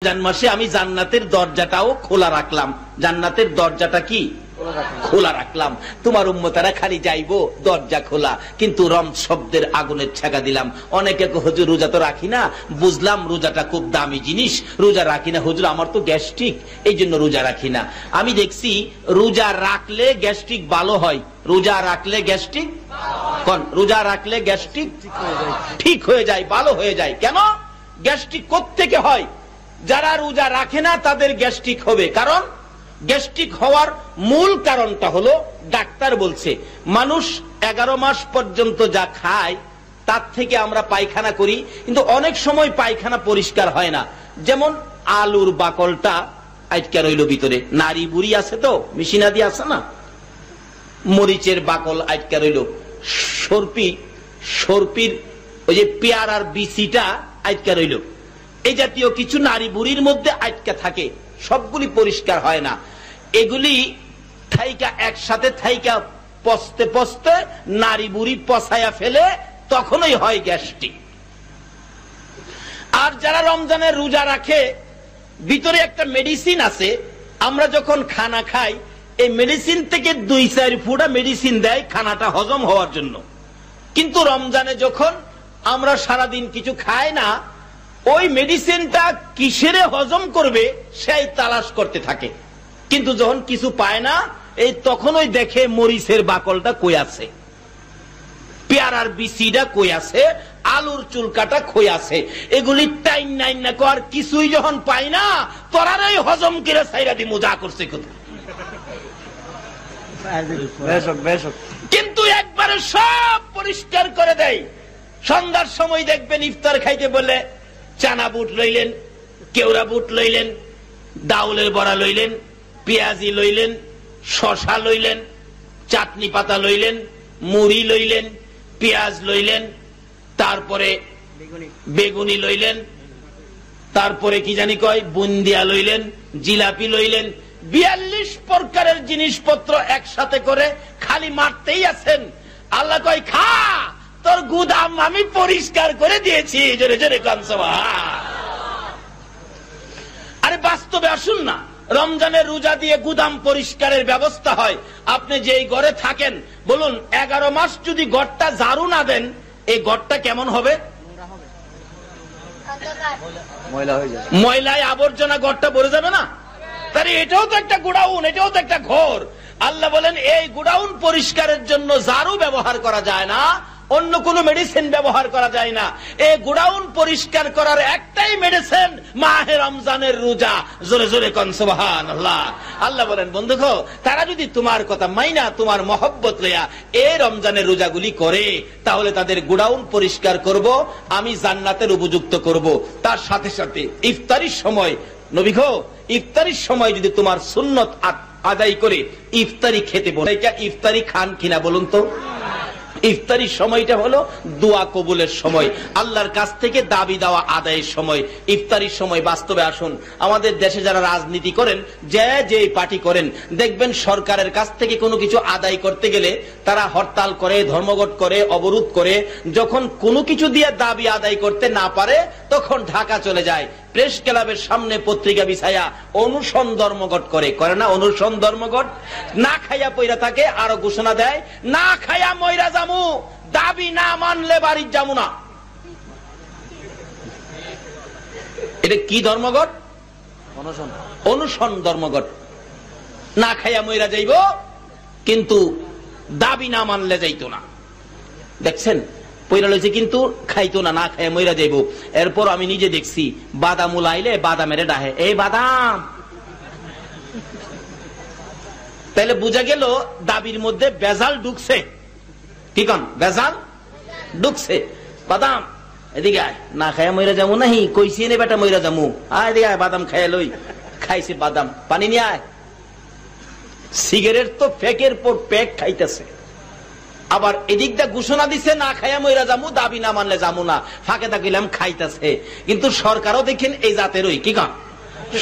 রমজান মাসে আমি জান্নাতের দরজাটাও খোলা রাখলাম। জান্নাতের দরজাটা কি খোলা রাখলাম। তোমার উম্মতারা খালি যাইবো দরজা খোলা, কিন্তু রম শব্দের আগুনের ছেকা দিলাম। অনেকে হুজুর রোজা তো রাখি না। বুঝলাম রোজাটা খুব দামি জিনিস, রোজা রাখি না হুজুর, আমার তো গ্যাস্ট্রিক, এই জন্য রোজা রাখি না। আমি দেখছি রোজা রাখলে গ্যাস্ট্রিক ভালো হয়। রোজা রাখলে গ্যাস্ট্রিক রোজা রাখলে গ্যাস্ট্রিক ঠিক হয়ে যায়, ভালো হয়ে যায়। কেন গ্যাস্ট্রিক কোত্থেকে হয়? যারা রোজা রাখে না তাদের গ্যাস্ট্রিক হবে। কারণ গ্যাস্ট্রিক হওয়ার মূল কারণটা হলো, ডাক্তার বলছে মানুষ 11 মাস পর্যন্ত যা খায় তার থেকে আমরা পায়খানা করি, কিন্তু অনেক সময় পায়খানা পরিষ্কার হয় না। যেমন আলুর বাকলটা আটকা রইল ভিতরে, নারী বুড়ি আছে তো, মিশিনাদি আছে না, মরিচের বাকল আটকা রইল, সর্পির ওই যে পেয়ারার বিচিটা আটকা রইল, এই জাতীয় কিছু নারী বুড়ির মধ্যে আটকা থাকে, সবগুলি পরিষ্কার হয় না। এগুলি থাইকা একসাথে থাইকা পচতে পচতে নারী বুড়ি পচাইয়া ফেলে, তখনই হয় গ্যাস্ট্রিক। আর যারা রমজানের রোজা রাখে, ভিতরে একটা মেডিসিন আছে, আমরা যখন খানা খাই এই মেডিসিন থেকে 2-4 ফুটা মেডিসিন দেয় খানাটা হজম হওয়ার জন্য। কিন্তু রমজানে যখন আমরা সারাদিন কিছু খাই না, ওই মেডিসিনটা কিসেরে হজম করবে সেই তালাশ করতে থাকে। কিন্তু যখন কিছু পায় না, এই তখনই দেখে মরিচের বাকলটা কই আছে, পেয়ারার বিচিটা কই আছে, আলুর চুলকাটা কই আছে। এগুলি টাইম নাই না কর, কিছুই যখন পাই না তোরারই হজম করে সাইরা দি মজা করছে কথা। কিন্তু একবারে সব পরিষ্কার করে দেয়। সন্ধ্যার সময় দেখবেন ইফতার খাইতে বলে চানা বুট লইলেন, কেওড়া বুট লইলেন, ডাউলের বড়া লইলেন, পেঁয়াজি লইলেন, শশা লইলেন, চাটনি পাতা লইলেন, মুড়ি লইলেন, পেঁয়াজ লইলেন, তারপরে বেগুনি লইলেন, তারপরে কি জানি কয় বুন্দিয়া লইলেন, জিলাপি লইলেন। 42 প্রকারের জিনিসপত্র একসাথে করে খালি মারতেই আছেন। আল্লাহ কয় খা, তোর গুদাম আমি পরিষ্কার করে দিয়েছি। জোরে জোরে কান সুবহান। আরে বাস্তবে আসুন না, রমজানের রোজা দিয়ে গুদাম পরিষ্কারের ব্যবস্থা হয়। আপনি যেই ঘরে থাকেন, বলুন 11 মাস যদি ঘরটা ঝাড়ু না দেন, এই ঘরটা কেমন হবে? ময়লায় আবর্জনা ঘরটা ভরে যাবে না? তাহলে এটাও তো একটা গোডাউন, এটাও তো একটা ঘর। আল্লাহ বলেন এই গোডাউন পরিষ্কারের জন্য ঝাড়ু ব্যবহার করা যায় না, অন্য কোনো মেডিসিন ব্যবহার করা যায় না। এই গোডাউন পরিষ্কার করার একটাই মেডিসিন মাহে রমজানের রোজা। জোরে জোরে কোন সুবহানাল্লাহ। আল্লাহ বলেন বন্ধুগো, তারা যদি তোমার কথা মাইনা তোমার মহব্বত লইয়া এই রমজানের রোজাগুলি করে, তাহলে তাদের গোডাউন পরিষ্কার করব, আমি জান্নাতের উপযুক্ত করব। তার সাথে সাথে ইফতারির সময়, নবী গো, ইফতারির সময় যদি তোমার সুন্নত আদায় করে ইফতারি খেতে বলে, ইফতারি খান কিনা বলুন তো? ইফতারির সময়টা হলো দোয়া কবুলের সময়, আল্লাহর কাছ থেকে দাবি দেওয়া আদায়ের সময়। ইফতারির সময় বাস্তবে আসুন, আমাদের দেশে যারা রাজনীতি করেন, যে পার্টি করেন, দেখবেন সরকারের কাছ থেকে কোনো কিছু আদায় করতে গেলে তারা হরতাল করে, ধর্মঘট করে, অবরোধ করে। যখন কোনো কিছু দিয়ে দাবি আদায় করতে না পারে, তখন ঢাকা চলে যায়, প্রেস ক্লাবের সামনে পত্রিকা বিছায়া অনুসন ধর্মঘট করে না? অনুসন ধর্মঘট না খাইয়া পইরা থাকে, আরো ঘোষণা দেয় না খাইয়া মইরা যামু, দাবি না মানলে বাড়ি যামু না। এটা কি ধর্মঘট? অনুসন ধর্মঘট। না খাইয়া মইরা যাইব, কিন্তু দাবি না মানলে যাইতো না। দেখছেন পয়রা লইছে, কিন্তু খাইতো না, না খাইয়া মইরা যাইব। এরপর আমি নিজে দেখছি বাদাম উলাইলে বাদামের ডাহে, এই বাদাম। তাইলে বুঝা গেল দাবির মধ্যে বেজাল ঢুকছে। কি কন? বেজাল ঢুকছে। বাদাম এদিকে আয়, না খাইয়া মইরা যাবো নাহি, কইছি নে বেটা মইরা যাবো, আয় এদিকে আয়, বাদাম খাইয়া লই। খাইছে বাদাম, পানি নিয়ে আয়। সিগারেট তো প্যাকের পর প্যাক খাইতেছে, আবার এদিক দিয়ে ঘোষণা দিছে না খাইয়া মইরা যামু, দাবি না মানলে যামু না। ফাঁকে থাকিলাম খাইতেছে। কিন্তু সরকারও দেখেন এই জাতেরই। কি কন?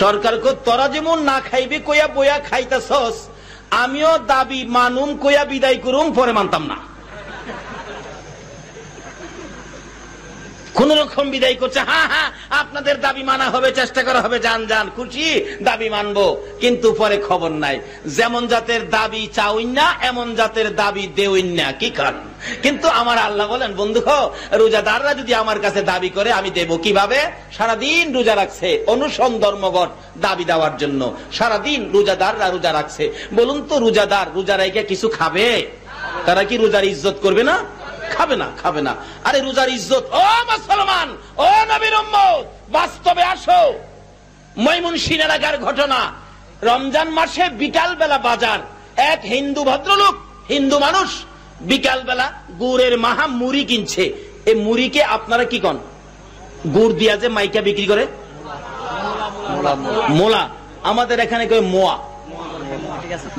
সরকার কো তোরা যেমন না খাইবে কইয়া বইয়া খাইতেছস, আমিও দাবি মানুম কইয়া বিদায় করুম, পরে মানতাম না। কোন রকম বিদায় করছে, হ্যাঁ হ্যাঁ আপনাদের দাবি মানা হবে, চেষ্টা করা হবে, যান যান খুশি দাবি মানবো। কিন্তু পরে খবর নাই, যেমন জাতের দাবি চাউইন না এমন জাতের দাবি দেউইন না, কি কারণ? কিন্তু আমার আল্লাহ বলেন, বন্ধু রোজাদাররা যদি আমার কাছে দাবি করে আমি দেব কিভাবে? সারাদিন রোজা রাখছে, অনুসন ধর্মঘট দাবি দেওয়ার জন্য সারাদিন রোজাদাররা রোজা রাখছে। বলুন তো রোজাদার রোজা রেখে কিছু খাবে? তারা কি রোজার ইজ্জত করবে না? খাবে না, খাবে না। আরে রোজার ইজ্জত, ও মুসলমান, ও নবীর উম্মত, বাস্তবে আসো। ময়মনসিংহ এলাকার ঘটনা, রমজান মাসে বিকাল বেলা বাজার, এক হিন্দু ভদ্রলোক, হিন্দু মানুষ বিকাল বেলা গুড়ের মাহা মুড়ি কিনছে। এই মুড়িকে আপনারা কি কন? গুড় দিয়া যে মাইকা বিক্রি করে, মোলা, আমাদের এখানে কই মোয়া।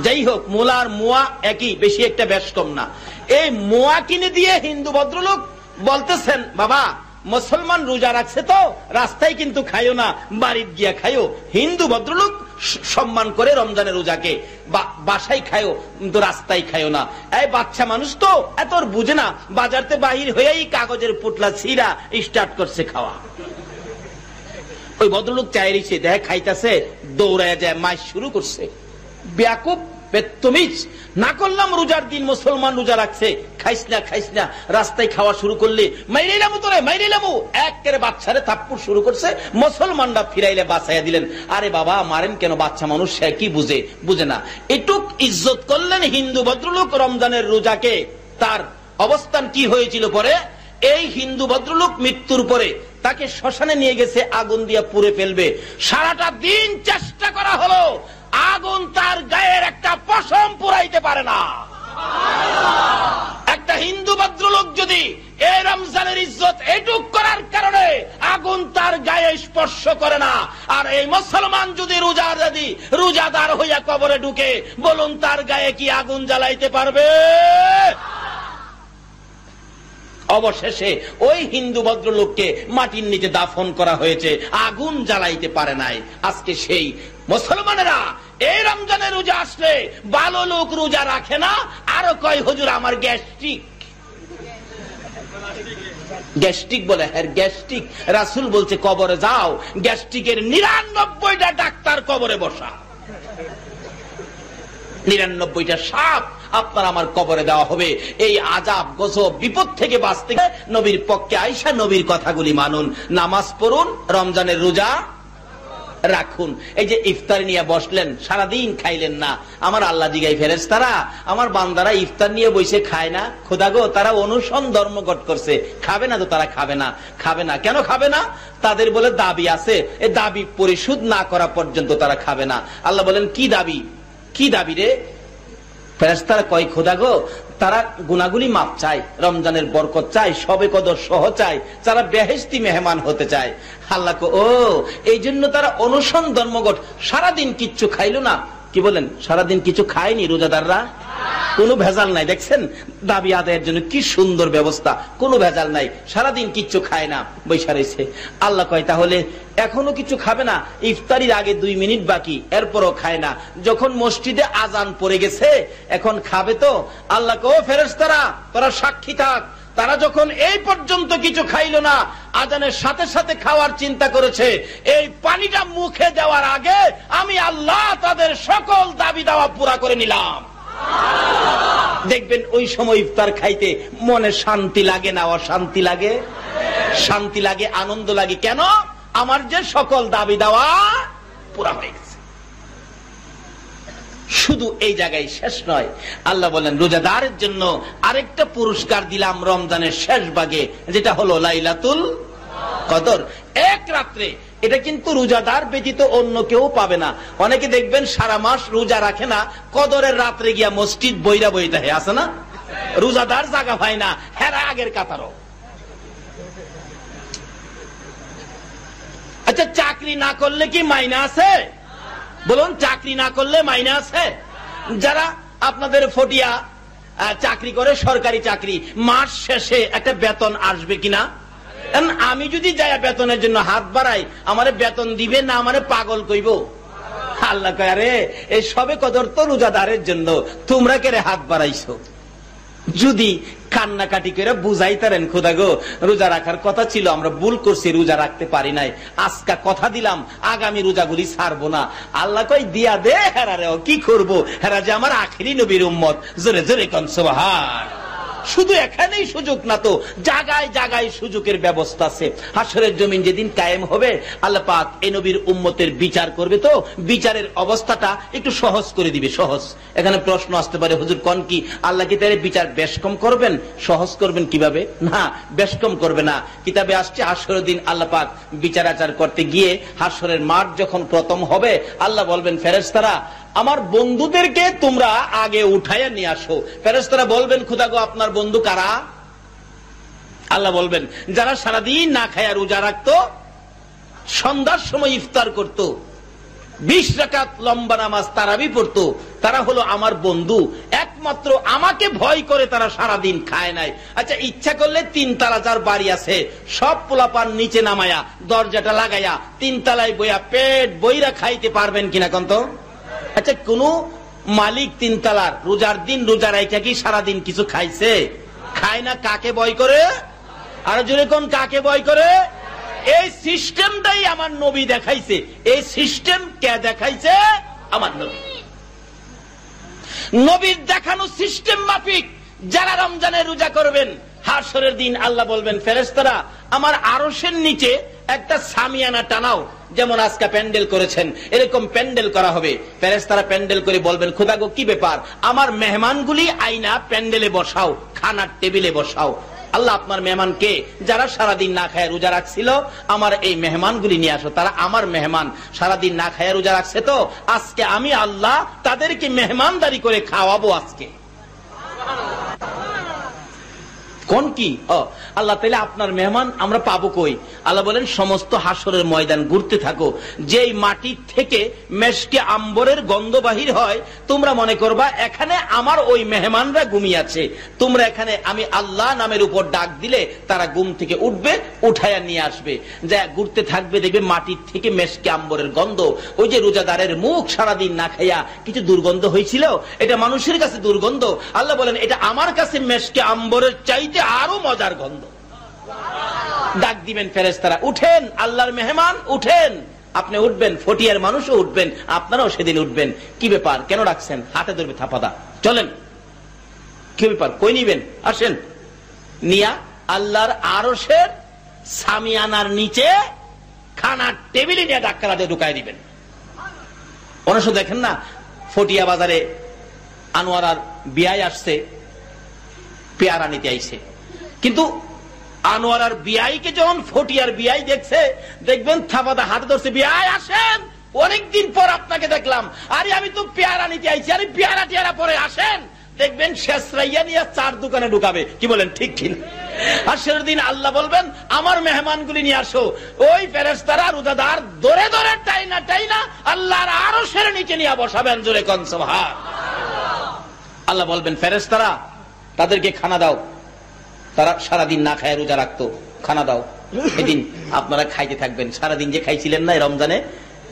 যাই হোক, মোলা আর মোয়া একই, বেশি একটা বেশ কম না। এই মোয়া কিনে দিয়ে হিন্দু ভদ্রলোক বলতেছেন, বাবা মুসলমান রোজা রাখছে তো রাস্তায় কিন্তু খাইও না, বাড়ির গিয়া খাইও। হিন্দু ভদ্রলোক সম্মান করে রমজানের রোজাকে, বাসায় খাইও কিন্তু রাস্তায় খাইও না। এই বাচ্চা মানুষ তো এত বুঝে না, বাজারতে বাহির হয়েই কাগজের পুটলা ছিঁড়া স্টার্ট করছে খাওয়া। ওই ভদ্রলোক চাইছে, দেখে খাইতেছে, দৌড়ায় যায়, মাইস শুরু করছে। বেয়াকুব, বেত্তমিজ, না করলাম রোজার দিন মুসলমান রোজা রাখছে, খাইস না খাইস না, রাস্তায় খাওয়া শুরু করলে মাইরাইলাম তোরে, মাইরাইলাম। একেবারে বাচ্চারে থাপ্পড় শুরু করছে। মুসলমানরা ফিরাইলে বাঁচাইয়া দিলেন। আরে বাবা মারেন কেন, বাচ্চা মানুষ, সে কি বুঝে? বুঝে না। এটুক ইজ্জত করলেন হিন্দু ভদ্রলোক রমজানের রোজাকে। তার অবস্থান কি হয়েছিল পরে? এই হিন্দু ভদ্রলোক মৃত্যুর পরে তাকে শ্মশানে নিয়ে গেছে, আগুন দিয়ে পুড়ে ফেলবে। সারাটা দিন চেষ্টা করা হলো, আগুন তার গায়ের একটা পশম পুরাইতে পারে না। একটা হিন্দু ভদ্রলোক যদি এই রমজানের ইজ্জত এটুক করার কারণে আগুন তার গায়ে স্পর্শ করে না, আর এই মুসলমান যদি রোজাদার হইয়া কবরে ঢুকে, বলুন তার গায়ে কি আগুন জ্বালাইতে পারবে? অবশেষে ওই হিন্দু ভদ্রলোককে মাটির নিচে দাফন করা হয়েছে, আগুন জ্বালাইতে পারে নাই। আজকে সেই মুসলমানেরা এই রমজানের রোজা আসলে ভালো লোক রোজা রাখে না, আরো কয় হুজুর আমার গ্যাস্ট্রিক, গ্যাস্ট্রিক বলে। হ্যাঁ গ্যাস্ট্রিক, রাসূল বলছে কবরে যাও, গ্যাস্ট্রিকের 99টা ডাক্তার কবরে বসা, 99টা সাপ আপনার আমার কবরে দেওয়া হবে। এই আযাব গজব বিপদ থেকে বাঁচতে নবীর পক্ষে আয়েশা নবীর কথাগুলি মানুন, নামাজ পড়ুন, রমজানের রোজা রাখুন। এই যে ইফতার নিয়ে বসলেন, সারাদিন খাইলেন না। আমার আল্লাহ জিগাই, ফেরেশতারা আমার বান্দারা ইফতার নিয়ে বসে খায় না? খোদা গো, তারা অনুসরণ ধর্মঘট করছে, খাবে না তো তারা খাবে না। খাবে না কেন খাবে না? তাদের বলে দাবি আছে, এই দাবি পরিশোধ না করা পর্যন্ত তারা খাবে না। আল্লাহ বলেন কি দাবি? কি দাবি রে? ফেরেশতারা কয়, খোদা গো, তারা গুনাহগুলি মাপ চায়, রমজানের বরকত চায়, শবে কদর সহ চায়, তারা বেহেশতি মেহমান হতে চায়। আল্লাহ কো, ও এই জন্য তারা অনুসরণ ধর্মঘট, সারাদিন কিচ্ছু খাইলো না। কি বলেন? সারাদিন কিছু খায়নি রোজাদাররা? কোনো ভেজাল নাই। দেখছেন দাবি আদায়ের জন্য কি সুন্দর ব্যবস্থা, কোনো ভেজাল নাই, সারাদিন কিচ্ছু খায় না, বৈশা রয়েছে। আল্লাহ কয় তাহলে এখনো কিছু খাবে না? ইফতারির আগে 2 মিনিট বাকি, এরপরও খায় না। যখন মসজিদে আজান পড়ে গেছে, এখন খাবে তো? আল্লাহ কয়, ও ফেরেশতারা তোরা সাক্ষী থাক, তারা যখন এই পর্যন্ত কিছু খাইলো না, আজানের সাথে সাথে খাওয়ার চিন্তা করেছে, এই পানিটা মুখে দেওয়ার আগে আমি আল্লাহ তাদের সকল দাবি দাওয়া পুরা করে নিলাম। দেখবেন ওই সময় ইফতার খাইতে মনে শান্তি লাগে না অশান্তি লাগে? শান্তি লাগে, আনন্দ লাগে। কেন? আমার যে সকল দাবি দাওয়া পুরা হয়ে গেছে। শুধু এই জায়গায় শেষ নয়, আল্লাহ বলেন রোজাদারের জন্য আরেকটা পুরস্কার দিলাম রমজানের শেষ ভাগে, যেটা হলো লাইলাতুল কদর, এক রাত্রে। এটা কিন্তু রোজাদার ব্যতীত অন্য কেউ পাবে না। অনেকে দেখবেন সারা মাস রোজা রাখে না, কদরের রাত্রে গিয়া মসজিদ বইরা বইতে হে আছে না, রোজাদার জায়গা পায় না, হেরা আগের কাতারও। আচ্ছা চাকরি না করলে কি মাইনা আছে? বলুন, চাকরি না করলে মাইনা আছে? যারা আপনাদের ফটিয়া চাকরি করে, সরকারি চাকরি, মাস শেষে একটা বেতন আসবে কিনা? আমি যদি যাই বেতনের জন্য হাত বাড়াই, আমারে বেতন দিবে না আমারে পাগল কইব? আল্লাহ কয়, আরে এই সবে কদর তো রোজাদারের জন্য, তোমরা কেরে হাত বাড়াইছো? যদি কান্নাকাটি করে বুঝাইতারেন, খোদা গো রোজা রাখার কথা ছিল, আমরা ভুল করছি, রোজা রাখতে পারি নাই, আজকা কথা দিলাম আগামী রোজাগুলি ছাড়বো না। আল্লাহ কই দিয়া দে হেরারেও, কি করব, হেরা যে আমার আখিরি নবীর উম্মত। জোরে জোরে কোন সুবহান। শুধু এখানেই সুযোগ না তো, জায়গায় জায়গায় সুযোগের ব্যবস্থা আছে। হাশরের জমিন যেদিন কায়েম হবে, আল্লাহ পাক এই নবীর উম্মতের বিচার করবে, তো বিচারের অবস্থাটা একটু সহজ করে দিবে। সহজ। এখানে প্রশ্ন আসতে পারে, হুজুর কোন কি আল্লাহ কি তার বিচার বেশ কম করবেন, সহজ করবেন কিভাবে? না, বেশ কম করবে না। কিতাবে আসছে হাশরের দিন আল্লাহ পাক বিচার আচার করতে গিয়ে হাশরের মাঠ যখন প্রথম হবে, আল্লাহ বলবেন ফেরেশতারা আমার বন্ধুদেরকে তোমরা আগে উঠাইয়া নিয়ে আসো। ফেরেশতারা বলবেন খোদা গো আপনার বন্ধু কারা? আল্লাহ বলবেন যারা সারাদিন না খায়া রোজা রাখতো, সন্ধ্যার সময় ইফতার করত, 20 রাকাত লম্বা নামাজ তারাবি পড়তো, তারা হলো আমার বন্ধু। একমাত্র আমাকে ভয় করে তারা সারাদিন খায় নাই। আচ্ছা, ইচ্ছা করলে 3 তালা যার বাড়ি আছে সব পোলাপান নিচে নামায়া দরজাটা লাগাইয়া 3 তালায় বইয়া পেট বইরা খাইতে পারবেন কিনা কন্ত? আচ্ছা, কোন মালিক 3 তালার রোজার দিন রোজা রাইখা কি সারাদিন কিছু খাইছে? খায় না। কাকে ভয় করে? আর জোরে কোন কাকে ভয় করে? এই সিস্টেমটাই আমার নবী দেখাইছে। এই সিস্টেম কে দেখাইছে? আমার নবী। নবীর দেখানো সিস্টেম মাফিক যারা রমজানের রোজা করবেন, হাশরের দিন আল্লাহ বলবেন ফেরেশতারা আমার আরশের নিচে একটা সামিয়ানা টানাও, যেমন আজকে প্যান্ডেল করেছেন এরকম প্যান্ডেল করা হবে। ফেরেশতারা প্যান্ডেল করে বলবেন খোদা গো কি ব্যাপার, আমার মেহমানগুলি আইনা প্যান্ডেলে বসাও, খানার টেবিলে বসাও। আল্লাহ আপনার মেহমান কে? যারা সারাদিন না খায় রোজা রাখছিল, আমার এই মেহমানগুলি নিয়ে আসো, তারা আমার মেহমান, সারাদিন না খায় রোজা রাখছে, তো আজকে আমি আল্লাহ তাদেরকে মেহমানদারি করে খাওয়াবো আজকে। কোন কি? আল্লাহ তাইলে আপনার মেহমান আমরা পাবো কই? আল্লাহ বলেন সমস্ত হাশরের ময়দান ঘুরতে থাকো, যেই মাটি থেকে মেশকে আম্বরের গন্ধ বাহির হয়, তোমরা মনে করবা এখানে আমার ওই মেহমানরা ঘুমিয়ে আছে। তোমরা এখানে আমি আল্লাহ নামের উপর ডাক দিলে তারা ঘুম থেকে উঠবে, উঠাইয়া নিয়ে আসবে, যা ঘুরতে থাকবে, দেখবে মাটির থেকে মেশকে আম্বরের গন্ধ। ওই যে রোজাদারের মুখ সারাদিন না খাইয়া কিছু দুর্গন্ধ হয়েছিল, এটা মানুষের কাছে দুর্গন্ধ, আল্লাহ বলেন এটা আমার কাছে মেশকে আম্বরের চাইতে আরো মজার গন্ধ। ডাক দিবেন ফেরেশতারা উঠেন, আল্লাহর মেহমান উঠেন। আপনি উঠবেন, ফটিয়ার মানুষও উঠবেন, আপনারাও সেদিন উঠবেন। কি ব্যাপার, কেন ডাকছেন? হাতে ধরবে থাপাদা, চলেন। কি ব্যাপার, কই নিবেন? আসেন। নিয়া আল্লাহর আরশের সামিয়ানার নিচে খানার টেবিলে নিয়ে ডাক্কারা দিয়ে ঢুকাই দিবেন। অনেক দেখেন না, ফটিয়া বাজারে আনোয়ারার বিয়ায় আসছে, পেয়ারা নিতে আইছে, কিন্তু আনোয়ারার বিয়াইকে যখন ফটিয়ার বিয়াই দেখছে, দেখবেন থাপাদা হাতে ধরছে, বিয়াই আসেন, অনেকদিন পর আপনাকে দেখলাম। আরে আমি তো পেয়ারা নিতে আইছি, আরে পেয়ারা টিয়ারা পরে আসেন। দেখবেন শেষরাইয়া নিয়ে 4 দোকানে ঢুকাবে। কি বলেন, ঠিক ঠিক? আর সেদিন দিন আল্লাহ বলবেন আমার মেহমানগুলি নিয়ে আসো। ওই ফেরেশতারা রোজাদার ধরে ধরে টাইনা টাইনা আল্লাহর আরশের নিচে নিয়ে বসাবেন। জোরে কোন সুবহান। আল্লাহ বলবেন ফেরেশতারা তাদেরকে খানা দাও, তারা সারাদিন না খায় রোজা রাখতো, খানা দাও। এদিন আপনারা খাইতে থাকবেন, সারাদিন যে খাইছিলেন না রমজানে,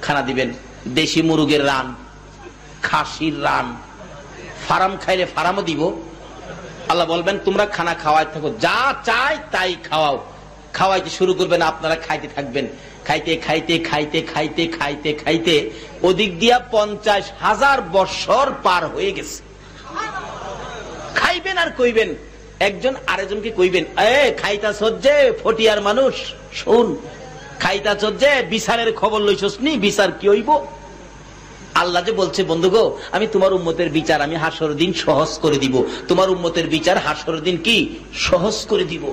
খানা দিবেন। দেশি মুরগের রান, খাসির রান, ফার্ম খাইলে ফার্মও দিব। আল্লাহ বলবেন তোমরা খানা খাওয়াই থাকো, যা চাই তাই খাওয়াও। খাওয়াইতে শুরু করবেন, আপনারা খাইতে থাকবেন। খাইতে খাইতে খাইতে খাইতে খাইতে খাইতে ওদিক দিয়া 50,000 বৎসর পার হয়ে গেছে। খাইবেন আর কইবেন, একজন আরেকজনকে কইবেন, খাইতা সজ্জে ফটিয়ার মানুষ, শুন, খাইতা সজ্জে বিচারের খবর লইছস নি, বিচার কি হইব? আল্লাহ যে বলছে বন্ধু গো, আমি তোমার উম্মতের বিচার আমি হাসর দিন সহজ করে দিব। তোমার উম্মতের বিচার হাসর দিন কি সহজ করে দিব।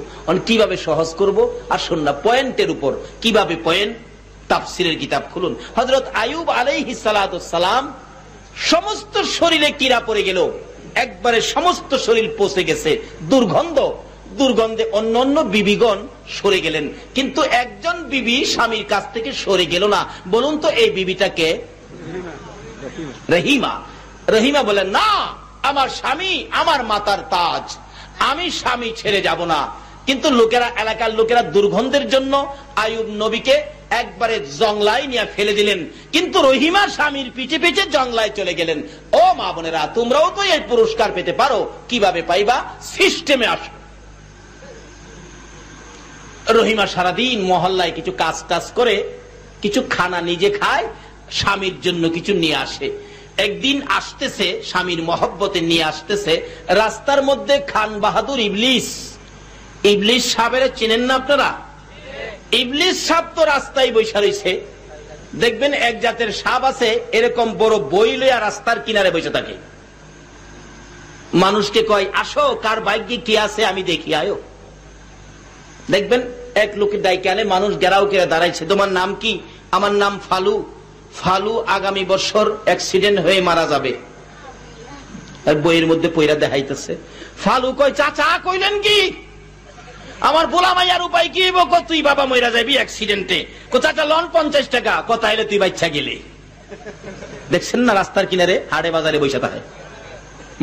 কিভাবে সহজ করব? আর শোন না, পয়েন্টের উপর কিভাবে পয়েন্ট। তাফসিরের কিতাব খুলুন। হযরত আইয়ুব আলাইহিস সালাতু ওয়াস সালাম সমস্ত শরীরে কিরা পড়ে গেল, একবারে সমস্ত শরীর পচে গেছে, দুর্গন্ধ, দুর্গন্ধে অন্য অন্য বিবিগণ সরে গেলেন, কিন্তু একজন বিবি স্বামীর কাছ থেকে সরে গেল না। বলুন তো এই বিবিটাকে? রহিমা। রহিমা বলেন না, আমার স্বামী আমার মাতার তাজ, আমি স্বামী ছেড়ে যাব না। কিন্তু লোকেরা, এলাকার লোকেরা দুর্গন্ধের জন্য আইয়ুব নবীকে একবারে জংলায় নিয়ে ফেলে দিলেন। কিন্তু রহিমা স্বামীর পিছে পিছে জংলায় চলে গেলেন। ও মা বোনেরা, তোমরাও তো এই পুরস্কার পেতে পারো। কিভাবে পাইবা? সিস্টেমে আসো। রহিমা সারাদিন মহল্লায় কিছু কাজ টাজ করে, কিছু খানা নিজে খায়, স্বামীর জন্য কিছু নিয়ে আসে। একদিন আসতেছে, স্বামীর মহব্বতে নিয়ে আসতেছে, রাস্তার মধ্যে খান বাহাদুর ইবলিস, ইবলিস সাহেবের চেনেন না আপনারা? ইবলিস সাপ তো রাস্তায় বৈশা রয়েছে। দেখবেন এক জাতের সাপ আছে, এরকম বড় বই লইয়া রাস্তার কিনারে বসে থাকে। মানুষকে কয়, আসো কার ভাগ্যে কি আছে আমি দেখি, আয়ো। দেখবেন এক লোকের দায়িত্বে আনে, মানুষ গেরাও কেরা দাঁড়াইছে, তোমার নাম কি? আমার নাম ফালু। ফালু আগামী বছর অ্যাক্সিডেন্ট হয়ে মারা যাবে। বইয়ের মধ্যে পয়রা দেখাইতেছে। ফালু কয়, চাচা কইলেন কি? আমার বোলা মাইয়ার উপায় কি? তুই বাবা মইরা যাবি অ্যাক্সিডেন্টে। চাচা লন 50 টাকা। কথা এলে তুই বাচ্চা গেলে। দেখছেন না রাস্তার কিনারে হাটে বাজারে বসে থাকে,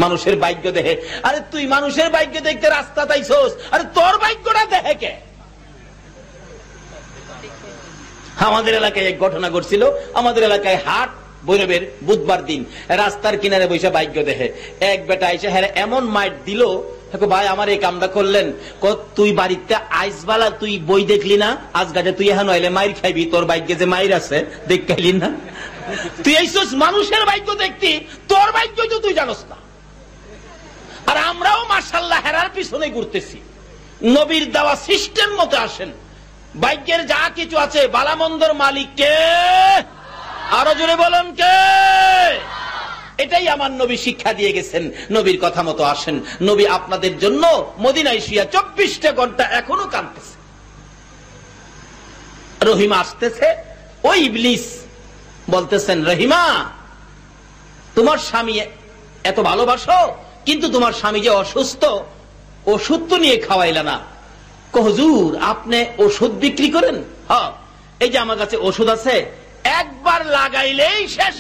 মানুষের ভাগ্য দেখে। আরে তুই মানুষের ভাগ্য দেখতে রাস্তা তাইছস, আরে তোর ভাগ্যটা দেখে কে? আমাদের এলাকায় এক ঘটনা ঘটছিল। আমাদের এলাকায় হাট, ভৈরবের বুধবার দিন, রাস্তার কিনারে বসে ভাগ্য দেখে। এক বেটা এসে হ্যাঁ এমন মাইট দিল, ভাই আমার এই কামটা করলেন। তুই বাড়িতে আইসবালা তুই বই দেখলি না? আজ গাছে তুই এখন আইলে মাইর খাইবি, তোর ভাগ্যে যে মাইর আছে দেখলি না? তুই এইসব মানুষের ভাগ্য দেখতি, তোর ভাগ্য তো তুই জানোস না। আর আমরাও মাশাআল্লাহ হেরার পিছনে ঘুরতেছি। নবীর দেওয়া সিস্টেম মতো আসেন। ভাগ্যের যা কিছু আছে বালামন্দর মালিক কে? আরো জোরে বলেন কে? এটাই আমার নবী শিক্ষা দিয়ে গেছেন। নবীর কথা মতো আসেন। নবী আপনাদের জন্য মদিনায় শুয়া 24টা ঘন্টা এখনো কাঁদতেছে। রহিমা আসতেছে, ওই ইবলিস বলতেছেন, রহিমা তোমার স্বামী এত ভালোবাসো, কিন্তু তোমার স্বামী যে অসুস্থ, ওষুধ তো নিয়ে খাওয়াইলা না। হুজুর আপনি ওষুধ বিক্রি করেন? হ্যাঁ, এই যে আমার কাছে ওষুধ আছে, একবার লাগাইলেই শেষ।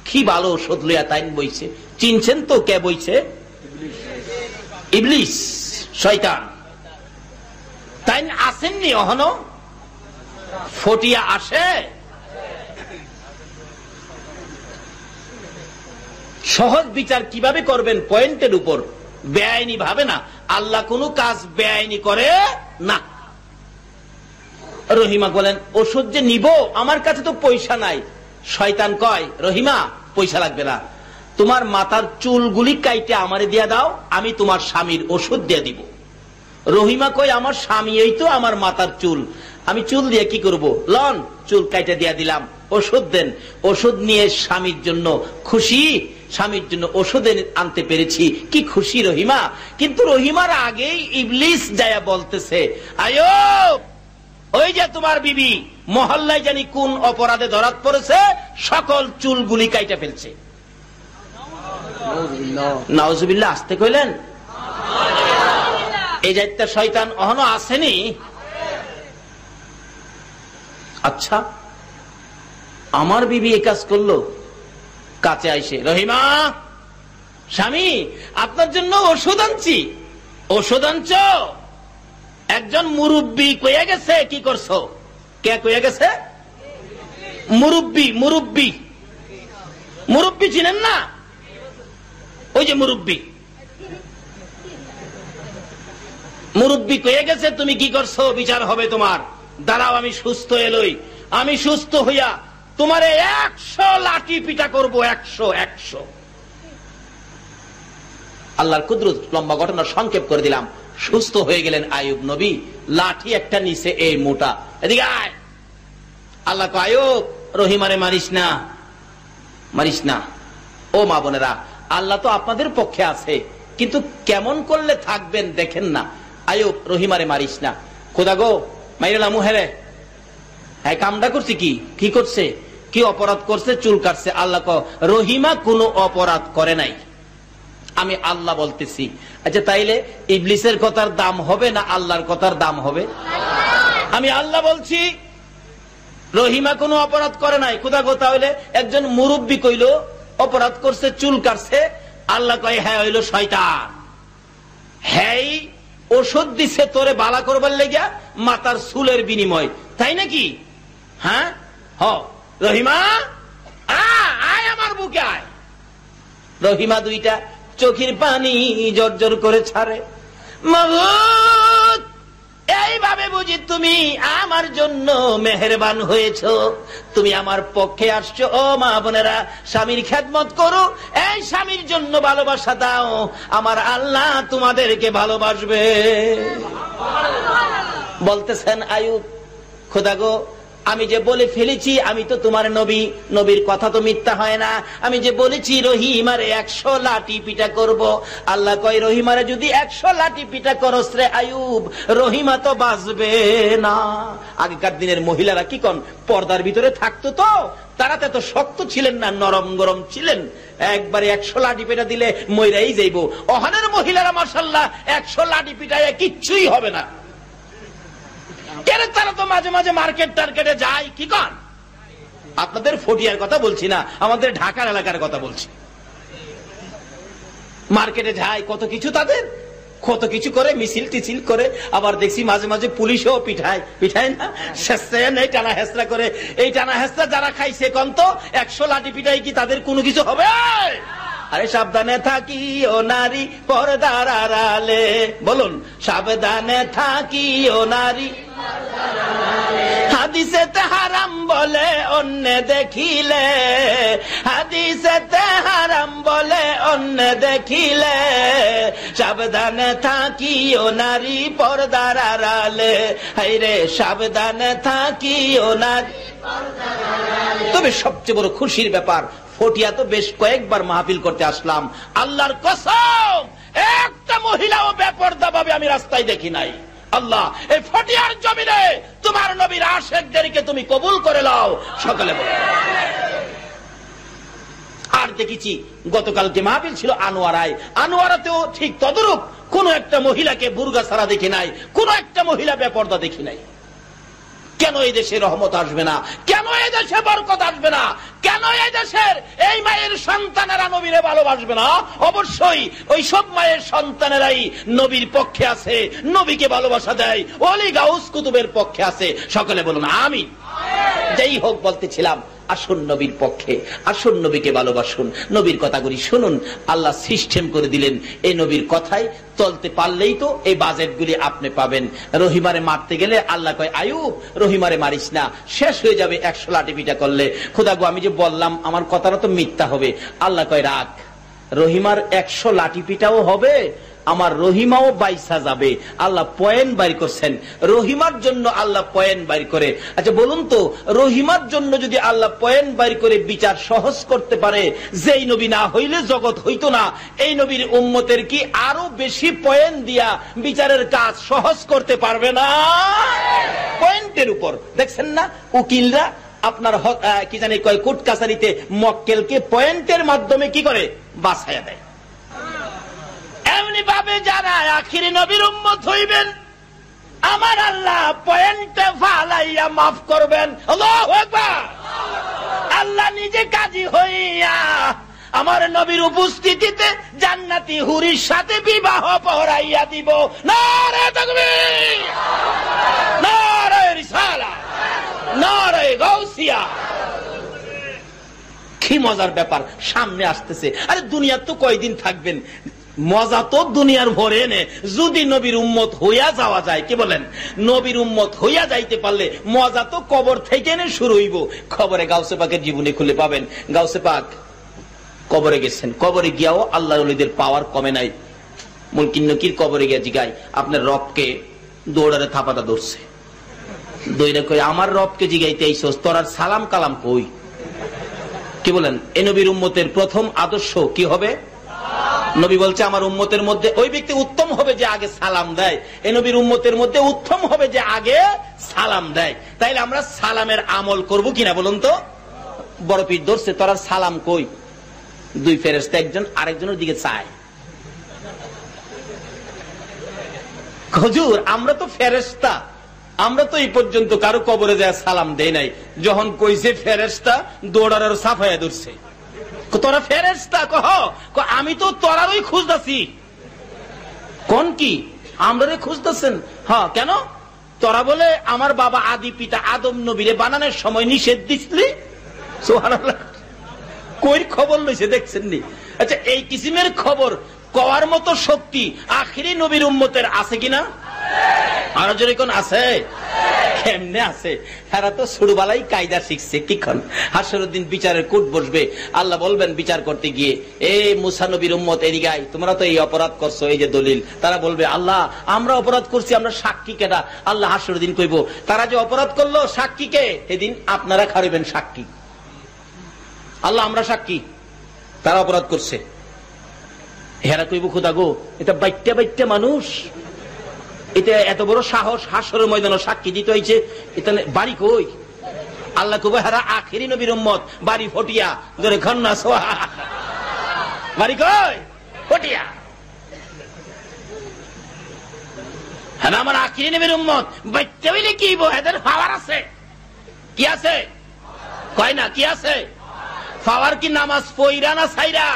কি ভালো ওষুধ লইয়া তাই বইছে। চিনছেন তো কে বইছে? ইবলিস, শয়তান। তাই আসেননি অহনো? ফটিয়া আসে। সহজ বিচার কিভাবে করবেন? পয়েন্টের উপর, বেআইনি ভাবে না। আল্লাহ কোনো কাজ বেআইনি করে না। রহিমা বলেন, ওষুধ যে নিব, আমার কাছে তো পয়সা নাই। শয়তান কয়, রহিমা পয়সা লাগবে না, তোমার মাথার চুলগুলি কাইটে আমারে দিয়া দাও, আমি তোমার স্বামীর ওষুধ দিয়ে দিব। রহিমা কয়, আমার স্বামী এই তো আমার মাথার চুল, আমি চুল দিয়ে কি করব? লন চুল কাইটে দিয়া দিলাম, ওষুধ দেন। ওষুধ নিয়ে স্বামীর জন্য খুশি, স্বামীর জন্য ওষুধ আনতে পেরেছি, কি খুশি রহিমা। কিন্তু রহিমার আগেই ইবলিস যায়া বলতেছে, আয়ো ওই যে তোমার বিবি মহল্লায় জানি কোন অপরাধে ধরাত পড়েছে, সকল চুলগুলি কাইটা ফেলছে। নাউজুবিল্লাহ। আসতে কইলেন? এই যাইতে শয়তান অহনো আসেনি। আচ্ছা, আমার বিবি এই কাজ করলো। কাছে আইসে, রহিমা স্বামী আপনার জন্য ওষুধ আনছি। ওষুধ আনছ? একজন মুরব্বী কইয়া গেছে। কি করছো? কে কইয়া গেছে? মুরব্বী। মুরব্বী, মুরব্বী চিনেন না? ওই যে মুরব্বী, মুরব্বী কইয়া গেছে তুমি কি করছো, বিচার হবে তোমার। দাঁড়াও আমি সুস্থ এলই, আমি সুস্থ হইয়া তোমারে 100 লাঠি পিটা করবো। 100। আল্লাহর কুদরত। লম্বা ঘটনা সংক্ষেপ করে দিলাম। সুস্থ হয়ে গেলেন আইয়ুব নবী। লাঠি একটা নিচে এই মোটা। এদিকে আয়। আল্লাহ কয়, আইয়ুব রহিমারে মারিস না, মারিস না। ও মা বোনেরা, আল্লাহ তো আপনাদের পক্ষে আছে, কিন্তু কেমন করলে থাকবেন দেখেন না। আইয়ুব রহিমারে মারিস না। খোদা গো মাইরালাম হেরে। হ্যাঁ কামটা করছে কি? কি করছে? কি অপরাধ করছে? চুল কাটছে। আল্লাহ কয়, রহিমা কোনো অপরাধ করে নাই, আমি আল্লাহ বলতেছি। আচ্ছা তাইলে ইবলিসের কথার দাম হবে না আল্লাহর কথার দাম হবে? আমি আল্লাহ বলছি রহিমা কোনো অপরাধ করে নাই। কোথা কোথা হইলে একজন মুরব্বী কইল অপরাধ করছে, চুল কাটছে। আল্লাহ কয়, হ্যাঁ হইল শয়তান। হ্যাঁ ওষুধ দিছে তোরে বালা করবার লেগিয়া, মাথার চুলের বিনিময়। তাই নাকি? হ্যাঁ, রহিমা আয় আমার বুকে আয়। রহিমা দুইটা চোখের পানি জর্জর করে ছাড়ে। মাবুদ, এইভাবে বুঝি তুমি আমার জন্য মেহেরবান হয়েছো, তুমি আমার পক্ষে আসছো। ও মা বোনেরা, স্বামীর খেদমত করো, এই স্বামীর জন্য ভালোবাসা দাও, আমার আল্লাহ তোমাদেরকে ভালোবাসবে। বলতেছেন আয়ুব, খোদা গো, আমি যে বলে ফেলেছি আমি তো তোমার নবী, নবীর কথা তো মিথ্যা হয় না। আমি যে বলেছি রহিমারে 100 লাঠি পিটা করব, আল্লাহ কয় রহিমারে যদি 100 লাঠি পিটা করস রে আয়ুব, রহিমা তো বাঁচবে না। আগেকার দিনের মহিলারা কি কোন পর্দার ভিতরে থাকতো, তো তারা তো শক্ত ছিলেন না, নরম গরম ছিলেন। একবারে 100 লাঠি পিটা দিলে মইরাই যাইব। ওখানের মহিলারা মাশাআল্লাহ 100 লাঠি পিটায় কিচ্ছুই হবে না। তারা তো মাঝে মাঝে মার্কেট টার্কেটে যায়, কি কন? আপনাদের ফটিয়ার কথা বলছি না, আমাদের ঢাকার এলাকার কথা বলছি। মার্কেটে যায়, কত কিছু তাদের, কত কিছু করে, মিছিল টিছিল করে। আবার দেখছি মাঝে মাঝে পুলিশও পিঠায় না, শেষরা নেই, টানা হেসরা করে। এই টানা হেসরা যারা খাইছে কন তো 100 লাঠি পিটাই কি তাদের কোনো কিছু হবে? আরে সাবধানে থাকি ও নারী পর্দার আড়ালে, বলুন সাবধানে থাকি ও নারী। হাদিসেতে হারাম বলে অন্য দেখিলে, হাদিসেতে হারাম বলে অন্য দেখিলে, সাবধানে থাকি ও নারী পর্দার আড়ালে। হায়রে সাবধানে থাকি ও নারী। তবে সবচেয়ে বড় খুশির ব্যাপার, ফটিয়া তো বেশ কয়েকবার মাহফিল করতে আসলাম, আল্লাহর কসম একটা মহিলাও বেপরদা ভাবে আমি রাস্তায় দেখি নাই। আল্লাহ, এই ফটিয়ার জমিনে তোমার নবীর আশিকদেরকে তুমি কবুল করে নাও, সকলে বলে। আর দেখেছি গতকালকে মাহফিল ছিল আনোয়ারায়, আনোয়ারাতেও ঠিক তদরূপ কোন একটা মহিলাকে বুরকা ছাড়া দেখি নাই, কোন একটা মহিলা বেপরদা দেখি নাই। কেন এই দেশে রহমত আসবে না? কেন এই দেশে বরকত আসবে না? কেন এই দেশের এই মায়ের সন্তানেরা নবীরে ভালোবাসবে না? অবশ্যই ওই সব মায়ের সন্তানেরাই নবীর পক্ষে আছে, নবীকে ভালোবাসা দেয়, ওলি গাউস কুতুবের পক্ষে আছে। সকলে বলুন আমিন। যাই হোক, বলতেছিলাম আসুন নবীর পক্ষে, আসুন নবীকে ভালোবাসুন, নবীর কথাগুলি শুনুন। আল্লাহ সিস্টেম করে দিলেন, এই নবীর কথায় চলতে পারলেই তো এই বাজেটগুলি আপনি পাবেন। রহিমারে মারতে গেলে আল্লাহ কয় আয়ুব রহিমারে মারিস না, শেষ হয়ে যাবে 100 লাঠি পিটা করলে। খোদা গো, আমি যে বললাম আমার কথাটা তো মিথ্যা হবে। আল্লাহ কয় রাখ, রহিমার 100 লাঠি পিটাও হবে, আমার রহিমাও বাইসা যাবে। আল্লাহ পয়েন্ট বাইর করছেন রহিমার জন্য, আল্লাহ পয়েন্ট বাইর করে। আচ্ছা বলুন তো, রহিমার জন্য যদি আল্লাহ পয়েন্ট বাইর করে বিচার সহজ করতে পারে, যেই নবী না হইলে জগৎ হইতো না, এই নবীর উম্মতের কি আরো বেশি পয়েন্ট দিয়া বিচারের কাজ সহজ করতে পারবে না? পয়েন্টের উপর দেখছেন না, উকিলরা আপনার কি জানি কয় কোর্ট কাছারিতে মক্কেলকে পয়েন্টের মাধ্যমে কি করে বাছাইয়া দেয়। এমনি ভাবে যারা আখিরি নবীর উম্মত হইবেন, আমার আল্লাহ পয়েন্টে ফালাইয়া মাফ করবেন। আল্লাহু আকবার। আল্লাহ নিজে কাজী হইয়া আমার নবীর উপস্থিতিতে জান্নাতি হুরির সাথে বিবাহ পড়াইয়া দিব। নারে তাকবীর, নারে রিসালাত, নারে গাউসিয়া। কি মজার ব্যাপার সামনে আসতেছে। আরে দুনিয়া তো কয়দিন থাকবেন, মজা তো দুনিয়ার ভরে নে। যদি নবীর উম্মত হইয়া যাওয়া যায়, কি বলেন, নবীর উম্মত হইয়া যাইতে পারলে মজা তো কবর থেকে নে শুরু হইব। খবরে গাউসে পাকের জীবনে খুলে পাবেন, গাউসে পাক কবরে গেছেন, কবরে গিয়াও আল্লাহর ওলিদের পাওয়ার কমে নাই। মুলকিন নকির কবরে গিয়া জিগায় আপনার রবকে, দৌড়ারে থাপাটা ধরছে, দইরা কই আমার রবকে জিগাইতে আইছস, তোর আর সালাম কালাম কই? কি বলেন, এই নবীর উম্মতের প্রথম আদর্শ কি হবে? নবী বলছে আমার উম্মতের মধ্যে ওই ব্যক্তি উত্তম হবে যে আগে সালাম দেয়। এই নবীর উম্মতের মধ্যে উত্তম হবে যে আগে সালাম দেয়। তাইলে আমরা সালামের আমল করব কিনা বলুন তো? বড় পীর ধরছে, তোর আর সালাম কই? দুই ফেরেশতা একজন আরেকজনের দিকে চায়। হুজুর আমরা তো ফেরেশতা, আমরা তো এই পর্যন্ত কারো কবরে যায় সালাম দেই নাই। যখন কইছে ফেরেশতা, দৌড়ার সাফায়া ধরছে। তোরা ফেরেশতা? কহ আমি তো তোরারই খুঁজতাছি। কোন কি? আমরা খুঁজতেছেন? হ্যাঁ, কেন? তোরা বলে আমার বাবা আদি পিতা আদম নবীরে বানানোর সময় নিষেধ দিসলি। সুবহানাল্লাহ, কই খবর লইছে দেখছেন নি? আচ্ছা, এই কিসিমের খবর কওয়ার মতো শক্তি আখিরি নবীর উম্মতের আছে কিনা? আরো জোরে কোন আছে? কেমনে আছে? এরা তো ছোটবেলায় কায়দা শিখছে। কিক্ষণ হাসরের দিন বিচারের কোর্ট বসবে, আল্লাহ বলবেন বিচার করতে গিয়ে, এই মুসা নবীর উম্মত এদিকে, তোমরা তো এই অপরাধ করছো, এই যে দলিল। তারা বলবে, আল্লাহ আমরা অপরাধ করছি, আমরা সাক্ষী কেডা? আল্লাহ হাসরের দিন কইব, তারা যে অপরাধ করলো সাক্ষী কে? এদিন আপনারা খারিবেন সাক্ষী। আল্লাহ আমরা সাক্ষী, তারা অপরাধ করছে। হেরা কইব, খোদা গো, এটা বাইট্টা বাইট্টা মানুষ, এটা এত বড় সাহস হাসরের ময়দানে সাক্ষী দিতে হয়েছে, এটা বাড়ি কই? আল্লাহ কইব, হেরা আখেরি নবীর উম্মত, বাড়ি ফটিয়া। ধরে খন্না সোহা, বাড়ি কই? ফটিয়া। হ্যাঁ, আমার আখেরি নবীর উম্মত বাইট্টা হইলে কি এদের পাওয়ার আছে? কি আছে? কয় না কি আছে? পাওয়ার কি নামাজ পইরা না ছাইরা?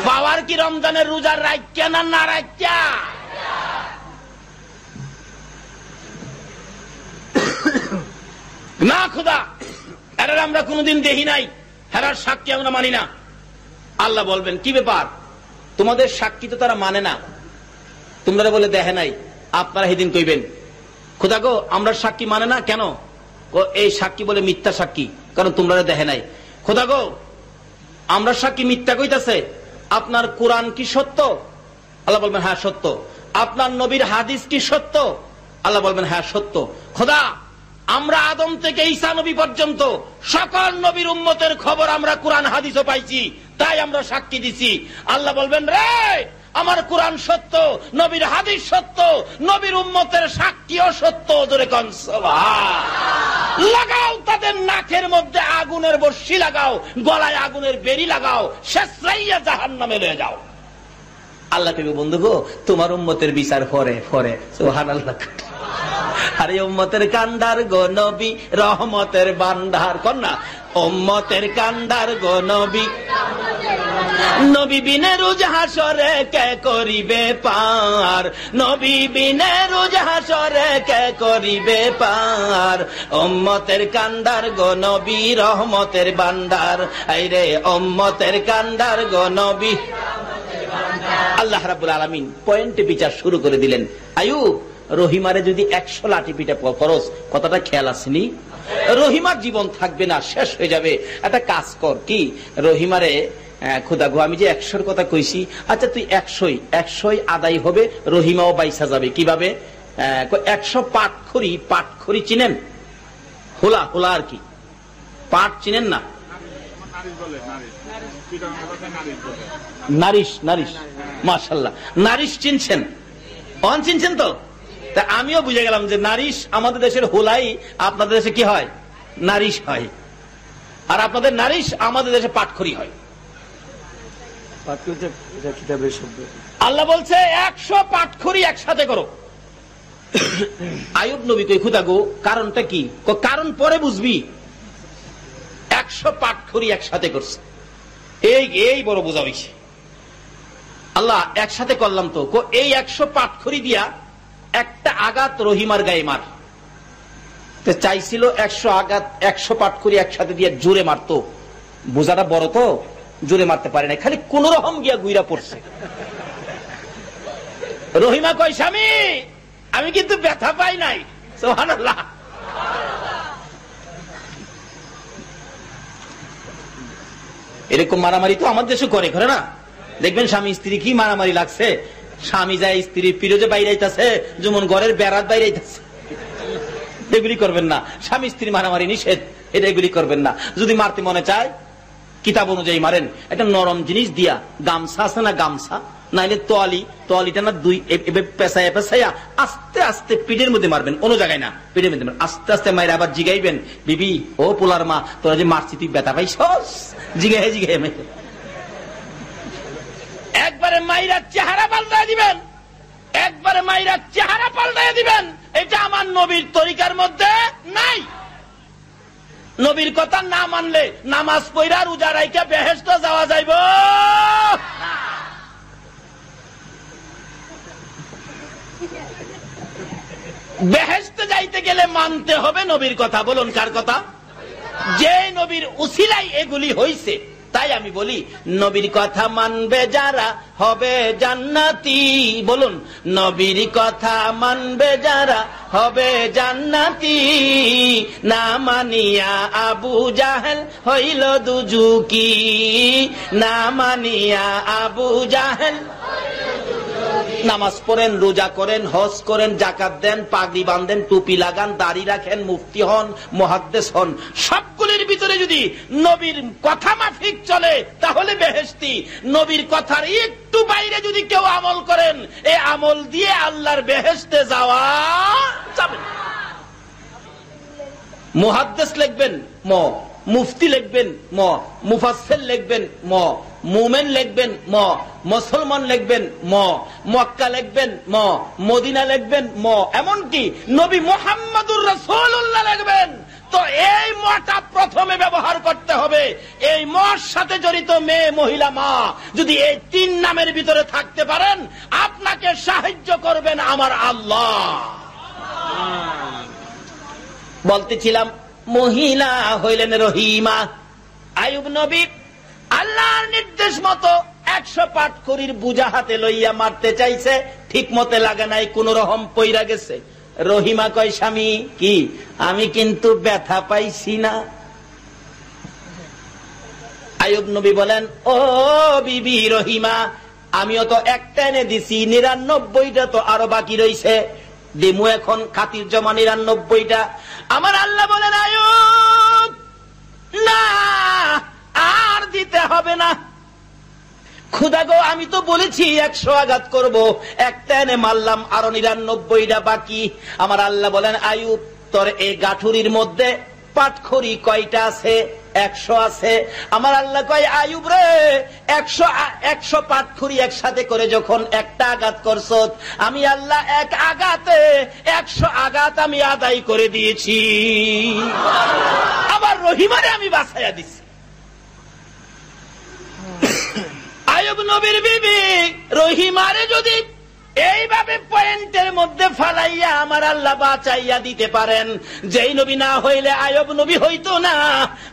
পাওয়ার কি রমজানের রোজার রাইত্যা না না রাইত্যা? না খোদা, এরা আমরা কোনদিন দেখি নাই, হেরার সাক্ষী আমরা মানি না। আল্লাহ বলবেন, কি ব্যাপার, তোমাদের সাক্ষী তো তারা মানে না, তোমরা বলে দেখে নাই। আপনারা সেদিন কইবেন, খোদা গো আমরা সাক্ষী মানে না কেন? এই সাক্ষী বলে মিথ্যা সাক্ষী, কারণ তোমরা দেখে নাই। খোদা গো আমরা সাক্ষী মিথ্যা কইতাছে, আপনার কোরআন কি সত্য? আল্লাহ বলবেন, হ্যাঁ সত্য। আপনার নবীর হাদিস কি সত্য? আল্লাহ বলবেন, হ্যাঁ সত্য। খোদা আমরা আদম থেকে ঈসা নবী পর্যন্ত সকল নবীর উম্মতের খবর আমরা কোরআন হাদিসও পাইছি, তাই আমরা সাক্ষী দিছি। আল্লাহ বলবেন, রে আমার কোরআন সত্য, নবীর হাদিস সত্য, নবীর উম্মতের সাক্ষীও সত্য। জোরে কোন সুবহান। লাগাও তাদের নাকের মধ্যে আগুনের বর্ষি লাগাও, গলায় আগুনের বেরি লাগাও, শেষরাইয়া জাহান্নামে লয়ে যাও। আল্লাহ কইবে, বন্ধু গো তোমার উম্মতের বিচার পরে পরে। সুবহানাল্লাহ। আরে উম্মতের কান্ডার গো নবী, রহমতের ভান্ডার। কন্যা উম্মতের কান্ডার গো নবী, নবী বিনে রোজ হাসরে কে করিবে পার? নবী বিনে রোজ হাসরে কে করিবে পার? উম্মতের কান্ডার গো নবী, রহমতের ভান্ডার। আইরে উম্মতের কান্ডার গো নবী। আল্লাহ রাব্বুল আলামিন পয়েন্টে বিচার শুরু করে দিলেন। আয়ুব, রহিমারে যদি 100 লাঠি পিটা খরচ, কথাটা খেয়াল আসেনি? রহিমার জীবন থাকবে না, শেষ হয়ে যাবে। একটা কাজ কর, কি রহিমারে, খোদা গো আমি যে 100-র কথা কইছি, আচ্ছা তুই 100 আদায় হবে, রহিমাও বাইসা যাবে। কিভাবে? 100 পাটখড়ি, পাটখড়ি চিনেন? হোলা হোলা আর কি, পাট চিনেন না? নারিশ, নারিশ, মাশাআল্লাহ, নারিশ চিনছেন? চিনছেন তো? তা আমিও বুঝে গেলাম যে নারিশ আমাদের দেশের হোলাই, আপনাদের দেশে কি হয়? নারিশ হয়। আর আপনাদের নারিশ, আমাদের দেশে পাটখড়ি হয়। আল্লাহ বলছে 100 পাটখড়ি একসাথে করো। আইয়ুব নবী কই, খোদা গো কারণটা কি? কারণ পরে বুঝবি। 100 পাটখড়ি একসাথে করছে, এই বড় বোঝা হইছে। আল্লাহ একসাথে করলাম তো, এই 100 পাটখড়ি দিয়া একটা আঘাত রহিমার গায়ে মার। চাইছিল 100 আঘাত, 100 পাটখড়ি একসাথে দিয়ে জোরে মারতো। বোঝাটা বড় তো, জোরে মারতে পারে না, খালি কোন রকম গিয়া গুইরা পড়ছে। রহিমা কয়, স্বামী আমি কিন্তু ব্যথা পাই নাই। সুবহানাল্লাহ। এরকম মারামারি তো আমাদের দেশে করে না? দেখবেন স্বামী স্ত্রী কি মারামারি লাগছে, স্বামী যায় স্ত্রীর পিরোজে বাইরাইতেছে, যেমন ঘরের বেড়াত বাইরাইতেছে। এগুলি করবেন না, স্বামী স্ত্রী মারামারি নিষেধ, এটা এগুলি করবেন না। যদি মারতে মনে চায় কিতাব অনুযায়ী মারেন, একটা নরম জিনিস দিয়া, গামছা আছে না, গামছা নাইলে তোয়ালিটা না, দুই পেঁচাইয়া পেঁচাইয়া আস্তে আস্তে পিঠের মধ্যে মারবেন, অন্য জায়গায় না, পিঠের মধ্যে আস্তে আস্তে মাইরে আবার জিগাইবেন, বিবি ও পোলার মা তোরা যে মারছি তুই ব্যথা পাইছস? জিগাই জিগাই একবারে মাইরা চেহারা পাল্টায় দিবেন, একবারে মাইরা চেহারা পাল্টায় দিবেন। এটা আমার নবীর তরিকার মধ্যে নাই। নবীর কথা না মানলে নামাজ পড়া রোজা রাইখা বেহেশত যাওয়া যাইব। বেহেশতে যাইতে গেলে মানতে হবে নবীর কথা। বলুন কার কথা? যে নবীর উসিলাই এগুলি হইছে। তাই আমি বলি, নবীর কথা মানবে যারা হবে জান্নাতি। বলুন, নবীর কথা মানবে যারা হবে জান্নাতি। না মানিয়া আবু জাহেল হইল দুজুকি, না মানিয়া আবু জাহেল। নামাজ পড়েন, রোজা করেন, হজ করেন, জাকাত দেন, পাগড়ি বাঁধেন, টুপি লাগান, দাড়ি রাখেন, মুফতি হন, মুহাদ্দিস হন, সবগুলির ভিতরে যদি নবীর কথা মাফিক চলে তাহলে বেহেশতি। নবীর কথার একটু বাইরে যদি কেউ আমল করেন, এই আমল দিয়ে আল্লাহর বেহেশতে যাওয়া যাবে না। মুহাদ্দিস লিখবেন ম, মুফতি লিখবেন ম, মুফাসসির লিখবেন ম, মুমিন লিখবেন ম, মুসলমান লিখবেন ম, মক্কা লিখবেন ম, মদিনা লিখবেন ম, এমনকি নবী মুহাম্মদুর রাসূলুল্লাহ লিখবেন। তো এই মটা প্রথমে ব্যবহার করতে হবে। এই মর সাথে জড়িত মেয়ে, মহিলা, মা যদি এই তিন নামের ভিতরে থাকতে পারেন, আপনাকে সাহায্য করবেন আমার আল্লাহ। বলতেছিলাম, মহিলা হইলেন রহিমা। আইয়ুব নবী আল্লাহর নির্দেশ মতো 100 পাটখড়ির বুঝা হাতে লইয়া মারতে চাইছে, ঠিক মতে লাগে নাই, কোন রকম পইরা গেছে। রহিমা কয়, স্বামী কি, আমি কিন্তু ব্যথা পাইছি না। আইয়ুব নবী বলেন, ও বিবি রহিমা, আমিও তো একটা এনে দিছি, 99টা তো আরো বাকি রইছে, দিমু এখন খাতির জমা 99টা। আমার আল্লাহ বলেন, আইয়ুব না, আর দিতে হবে না। খুদা গো, আমি তো বলেছি 100 আঘাত করব, একটা এনে মারলাম, আরো 99টা বাকি। আমার আল্লাহ বলেন, আইয়ুব তোর এই গাঠুরির মধ্যে পাটখড়ি কয়টা আছে? 100 আছে। আমার আল্লাহ কয়, আইয়ুব রে, 100 পাটখড়ি একসাথে করে যখন একটা আঘাত করছ, আমি আল্লাহ এক আঘাতে 100 আঘাত আমি আদায় করে দিয়েছি। আবার রহিমারে আমি বাঁচাইয়া দিছি। আইয়ুব নবীর বিবি রহিমারে যদি এইভাবে পয়েন্টের মধ্যে ফালাইয়া আমার আল্লাহ বাঁচাইয়া দিতে পারেন, যেই নবী না হইলে আইয়ুব নবী হইতো না,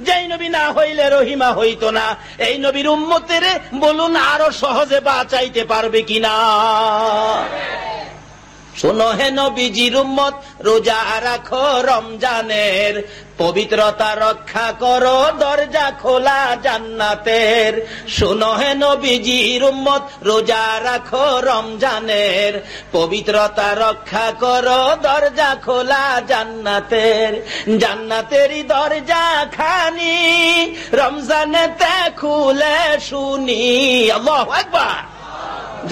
যেই নবী না হইলে রহিমা হইতো না। এই নবীর উম্মতের বলুন আরো সহজে বাঁচাইতে পারবে কিনা? শোনো হে নবীজির উম্মত, রোজা রাখো রমজানের, পবিত্রতা রক্ষা করো, দরজা খোলা জান্নাতের। শোনো হে নবীজির উম্মত, রোজা রাখো রমজানের, পবিত্রতা রক্ষা করো, দরজা খোলা জান্নাতের। জান্নাতেরই দরজা খানি রমজানেতে খুলে শুনি। আল্লাহু আকবার।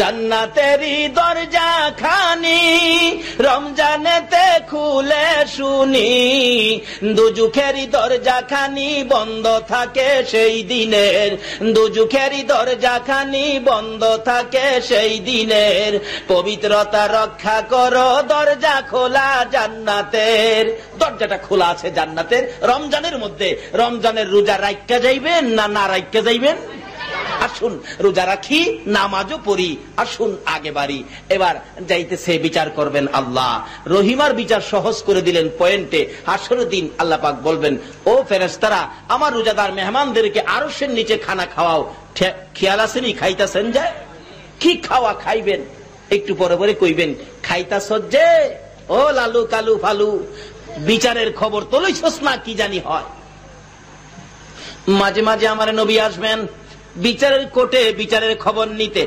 জান্নাতেরই দরজা খানি রমজানেতে খুলে শুনি, দুজুখেরই দরজা খানি বন্ধ থাকে সেই দিনের, দুজুখেরই দরজা খানি বন্ধ থাকে সেই দিনের। পবিত্রতা রক্ষা করো, দরজা খোলা জান্নাতের। দরজাটা খোলা আছে জান্নাতের রমজানের মধ্যে। রমজানের রোজা রাইখা যাইবেন না না রাইখা যাইবেন? আসুন রোজা রাখি, নামাজও পড়ি, আসুন আগে বাড়ি। এবার যাইতেছে বিচার করবেন আল্লাহ। রহিমার বিচার সহজ করে দিলেন পয়েন্টে। হাসরের দিন আল্লাহ পাক বলবেন, ও ফেরেশতারা, আমার রোজাদার মেহমানদেরকে আরশের নিচে খানা খাওয়াও। খেয়াল আসেনি খাইতাছেন? যায় কি খাওয়া খাইবেন একটু পরে পরে কইবেন। খাইতাছ যে ও লালু কালু ফালু, বিচারের খবর তো লইছস না, কি জানি হয়। মাঝে মাঝে আমার নবী আসবেন বিচারের কোর্টে বিচারের খবর নিতে,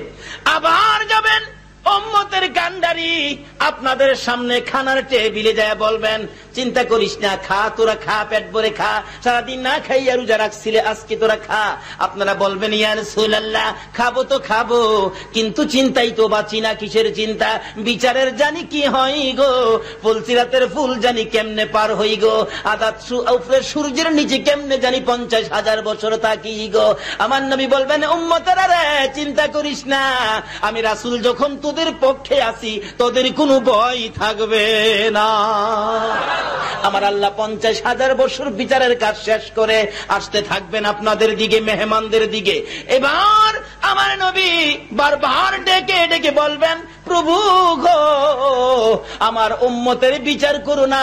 আবার যাবেন উম্মতের কান্ডারি আপনাদের সামনে খানার টেবিলে যায় বলবেন, চিন্তা করিস না, খা, তোরা খা, পেট ভরে খা, সারাদিন না খাইয়া রোজা রাখছিলে, আজকে তোরা খা। আপনারা বলবেন, ইয়া রাসূলুল্লাহ, খাবো তো খাবো, কিন্তু চিন্তাই তো বাঁচি না। কিসের চিন্তা? বিচারের জানি কি হয় গো, ফুলসিরাতের ফুল জানি কেমনে পার হই গো, আদাত উপরে সূর্যের নিচে কেমনে জানি 50,000 বছর থাকি গো। আমার নবী বলবেন, উম্মতেরা রে, চিন্তা করিস না, আমি রাসূল যখন তোদের পক্ষে আছি, তোদের কোনো ভয় থাকবে না। আমার আল্লাহ 50,000 বছর বিচারের কাজ শেষ করে আসতে থাকবেন আপনাদের দিকে, মেহমানদের দিকে। এবার আমার নবী বারবার ডেকে ডেকে বলবেন, প্রভু গো, আমার উম্মতের বিচার করো না,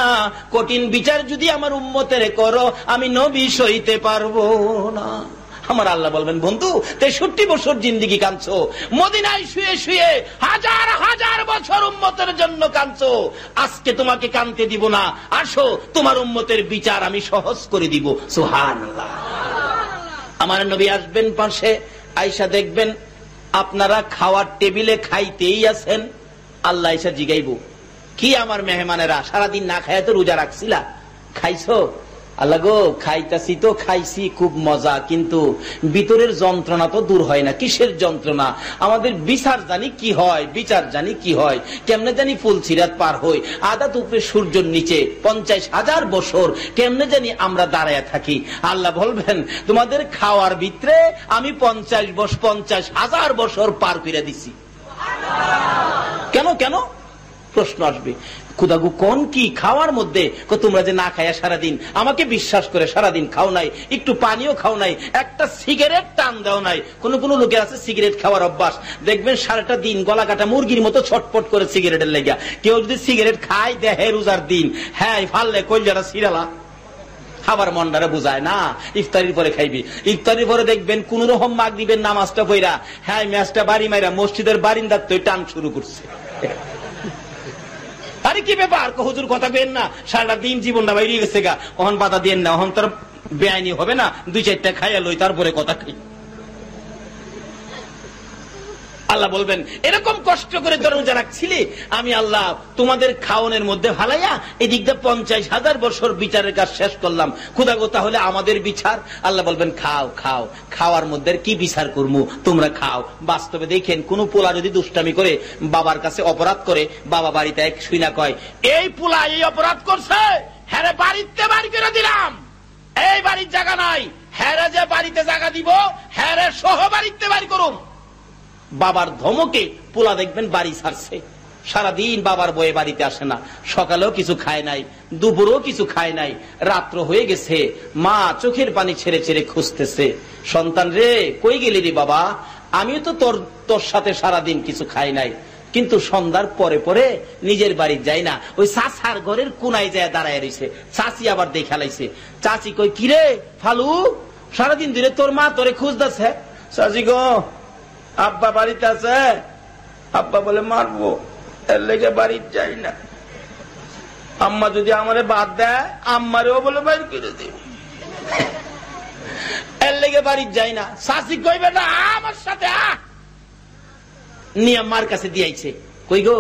কঠিন বিচার যদি আমার উম্মতের করো আমি নবী সইতে পারবো না। আমার আল্লাহ বলবেন, বন্ধু 63 বছর জিন্দেগি কাঁদছো, মদিনায় শুয়ে শুয়ে হাজার হাজার বছর উম্মতের জন্য কাঁদছো, আজকে তোমাকে কাঁদতে দিব না, আসো তোমার উম্মতের বিচার আমি সহজ করে দিব। সুবহানাল্লাহ। আমার নবী আসবেন পাশে, আয়েশা দেখবেন আপনারা খাওয়ার টেবিলে খাইতেই আছেন, আল্লাহ আয়েশা জিগাইব, কি আমার মেহমানেরা সারাদিন না খায় তো রোজা রাখছিলা, খাইছো? আল্লাহ গো, খাইতাছি তো খাইছি, খুব মজা, কিন্তু ভিতরের যন্ত্রণা তো দূর হয় না। কিসের যন্ত্রণা? আমাদের বিচার জানি কি হয়, বিচার জানি কি হয়, কেমনে জানি ফুলসিরাত পার হই, আদা উপরে সূর্যের নিচে 50,000 বছর কেমনে জানি আমরা দাঁড়ায় থাকি। আল্লাহ বলবেন, তোমাদের খাওয়ার ভিতরে আমি 50,000 বছর পার করে দিছি। কেন কেন প্রশ্ন আসবে, খুদাগু কোন কি খাওয়ার মধ্যে? তোমরা যে না খায়া সারাদিন, আমাকে বিশ্বাস করে সারাদিন খাও নাই, একটু পানিও খাও নাই, একটা সিগারেট টান দাও নাই। কোন কোন লোকের আছে সিগারেট খাওয়ার অভ্যাস, দেখবেন সারাটা দিন গলা কাটা মুরগির মতো ছটপট করে সিগারেটের লেগা। কেউ যদি সিগারেট খায় দেহে রোজার দিন, হ্যাঁ ফাললে কইলাটা সিরালা, খাবার মন্ডারে বুঝায় না, ইফতারির পরে খাইবি। ইফতারির পরে দেখবেন কোন রকম মাগরিবের নামাজটা পড়া, হ্যাঁ ম্যাচটা বাড়ি মাইরা মসজিদের বারিন্দার তো টান শুরু করছে। আরে কি ব্যাপার, হুজুর কথা কেন না, সারাটা দিন জীবনটা বাইরে গেছে গা, ওহন বাধা দিয়ে না, ওহন তোর বেআইনি হবে না, 2-4টা খাইয়া লই তারপরে কথা খাই। আল্লাহ বলবেন, এরকম কষ্ট করে তোর রোজা রাখছিলি, আমি আল্লাহ তোমাদের খাওয়ানোর মধ্যে ভালাইয়া এদিক দিয়ে 50,000 বছর বিচারের কাজ শেষ করলাম। খুদাগো তাহলে আমাদের বিচার? আল্লাহ বলবেন, খাও খাও, খাওয়ার মধ্যে কি বিচার করবো, তোমরা খাও। বাস্তবে দেখেন, কোন পোলা যদি দুষ্টামি করে বাবার কাছে অপরাধ করে, বাবা বাড়িতে এক শুইনা কয়, এই পোলা এই অপরাধ করছে, হ্যাঁ বাড়িতে বাড়ি করে দিলাম, এই বাড়ির জায়গা নাই, হ্যাঁ যে বাড়িতে জায়গা দিব, হ্যাঁ সহ বাড়িতে বাড়ি করুন। বাবার ধমকে পোলা দেখবেন বাড়ি ছাড়ছে, সারাদিন বাবার বয়ে বাড়িতে আসে না, সকালেও কিছু খায় নাই, দুপুরেও কিছু খায় নাই, রাত্র হয়ে গেছে, মা চোখের পানি ছেড়ে ছেড়ে খুঁজতেছে, সন্তান রে কই গেলি রে বাবা, আমিও তো তোর সাথে সারাদিন কিছু খাই নাই, কিন্তু সন্ধ্যার পরে পরে নিজের বাড়ি যাই না, ওই চাচার ঘরের কোনায় যায় দাঁড়ায় রয়েছে, চাচি আবার দেখা লাইছে। চাচি কই, কিরে ফালু, সারাদিন ধরে তোর মা তোরে খুঁজতেছে। চাচি গো, আব্বা বাড়িতে আছে। আব্বা বলে, মারবো, এর লেগে বাড়ি যাই না। আম্মা যদি আমারে বাদ দেয়, আম্মারেও বলে বাইর করে দিব, এর লেগে বাড়ি যাই না। শাসি কই, বেটা আমার সাথে নিয়ে মার কাছে দিয়েছে। কই গো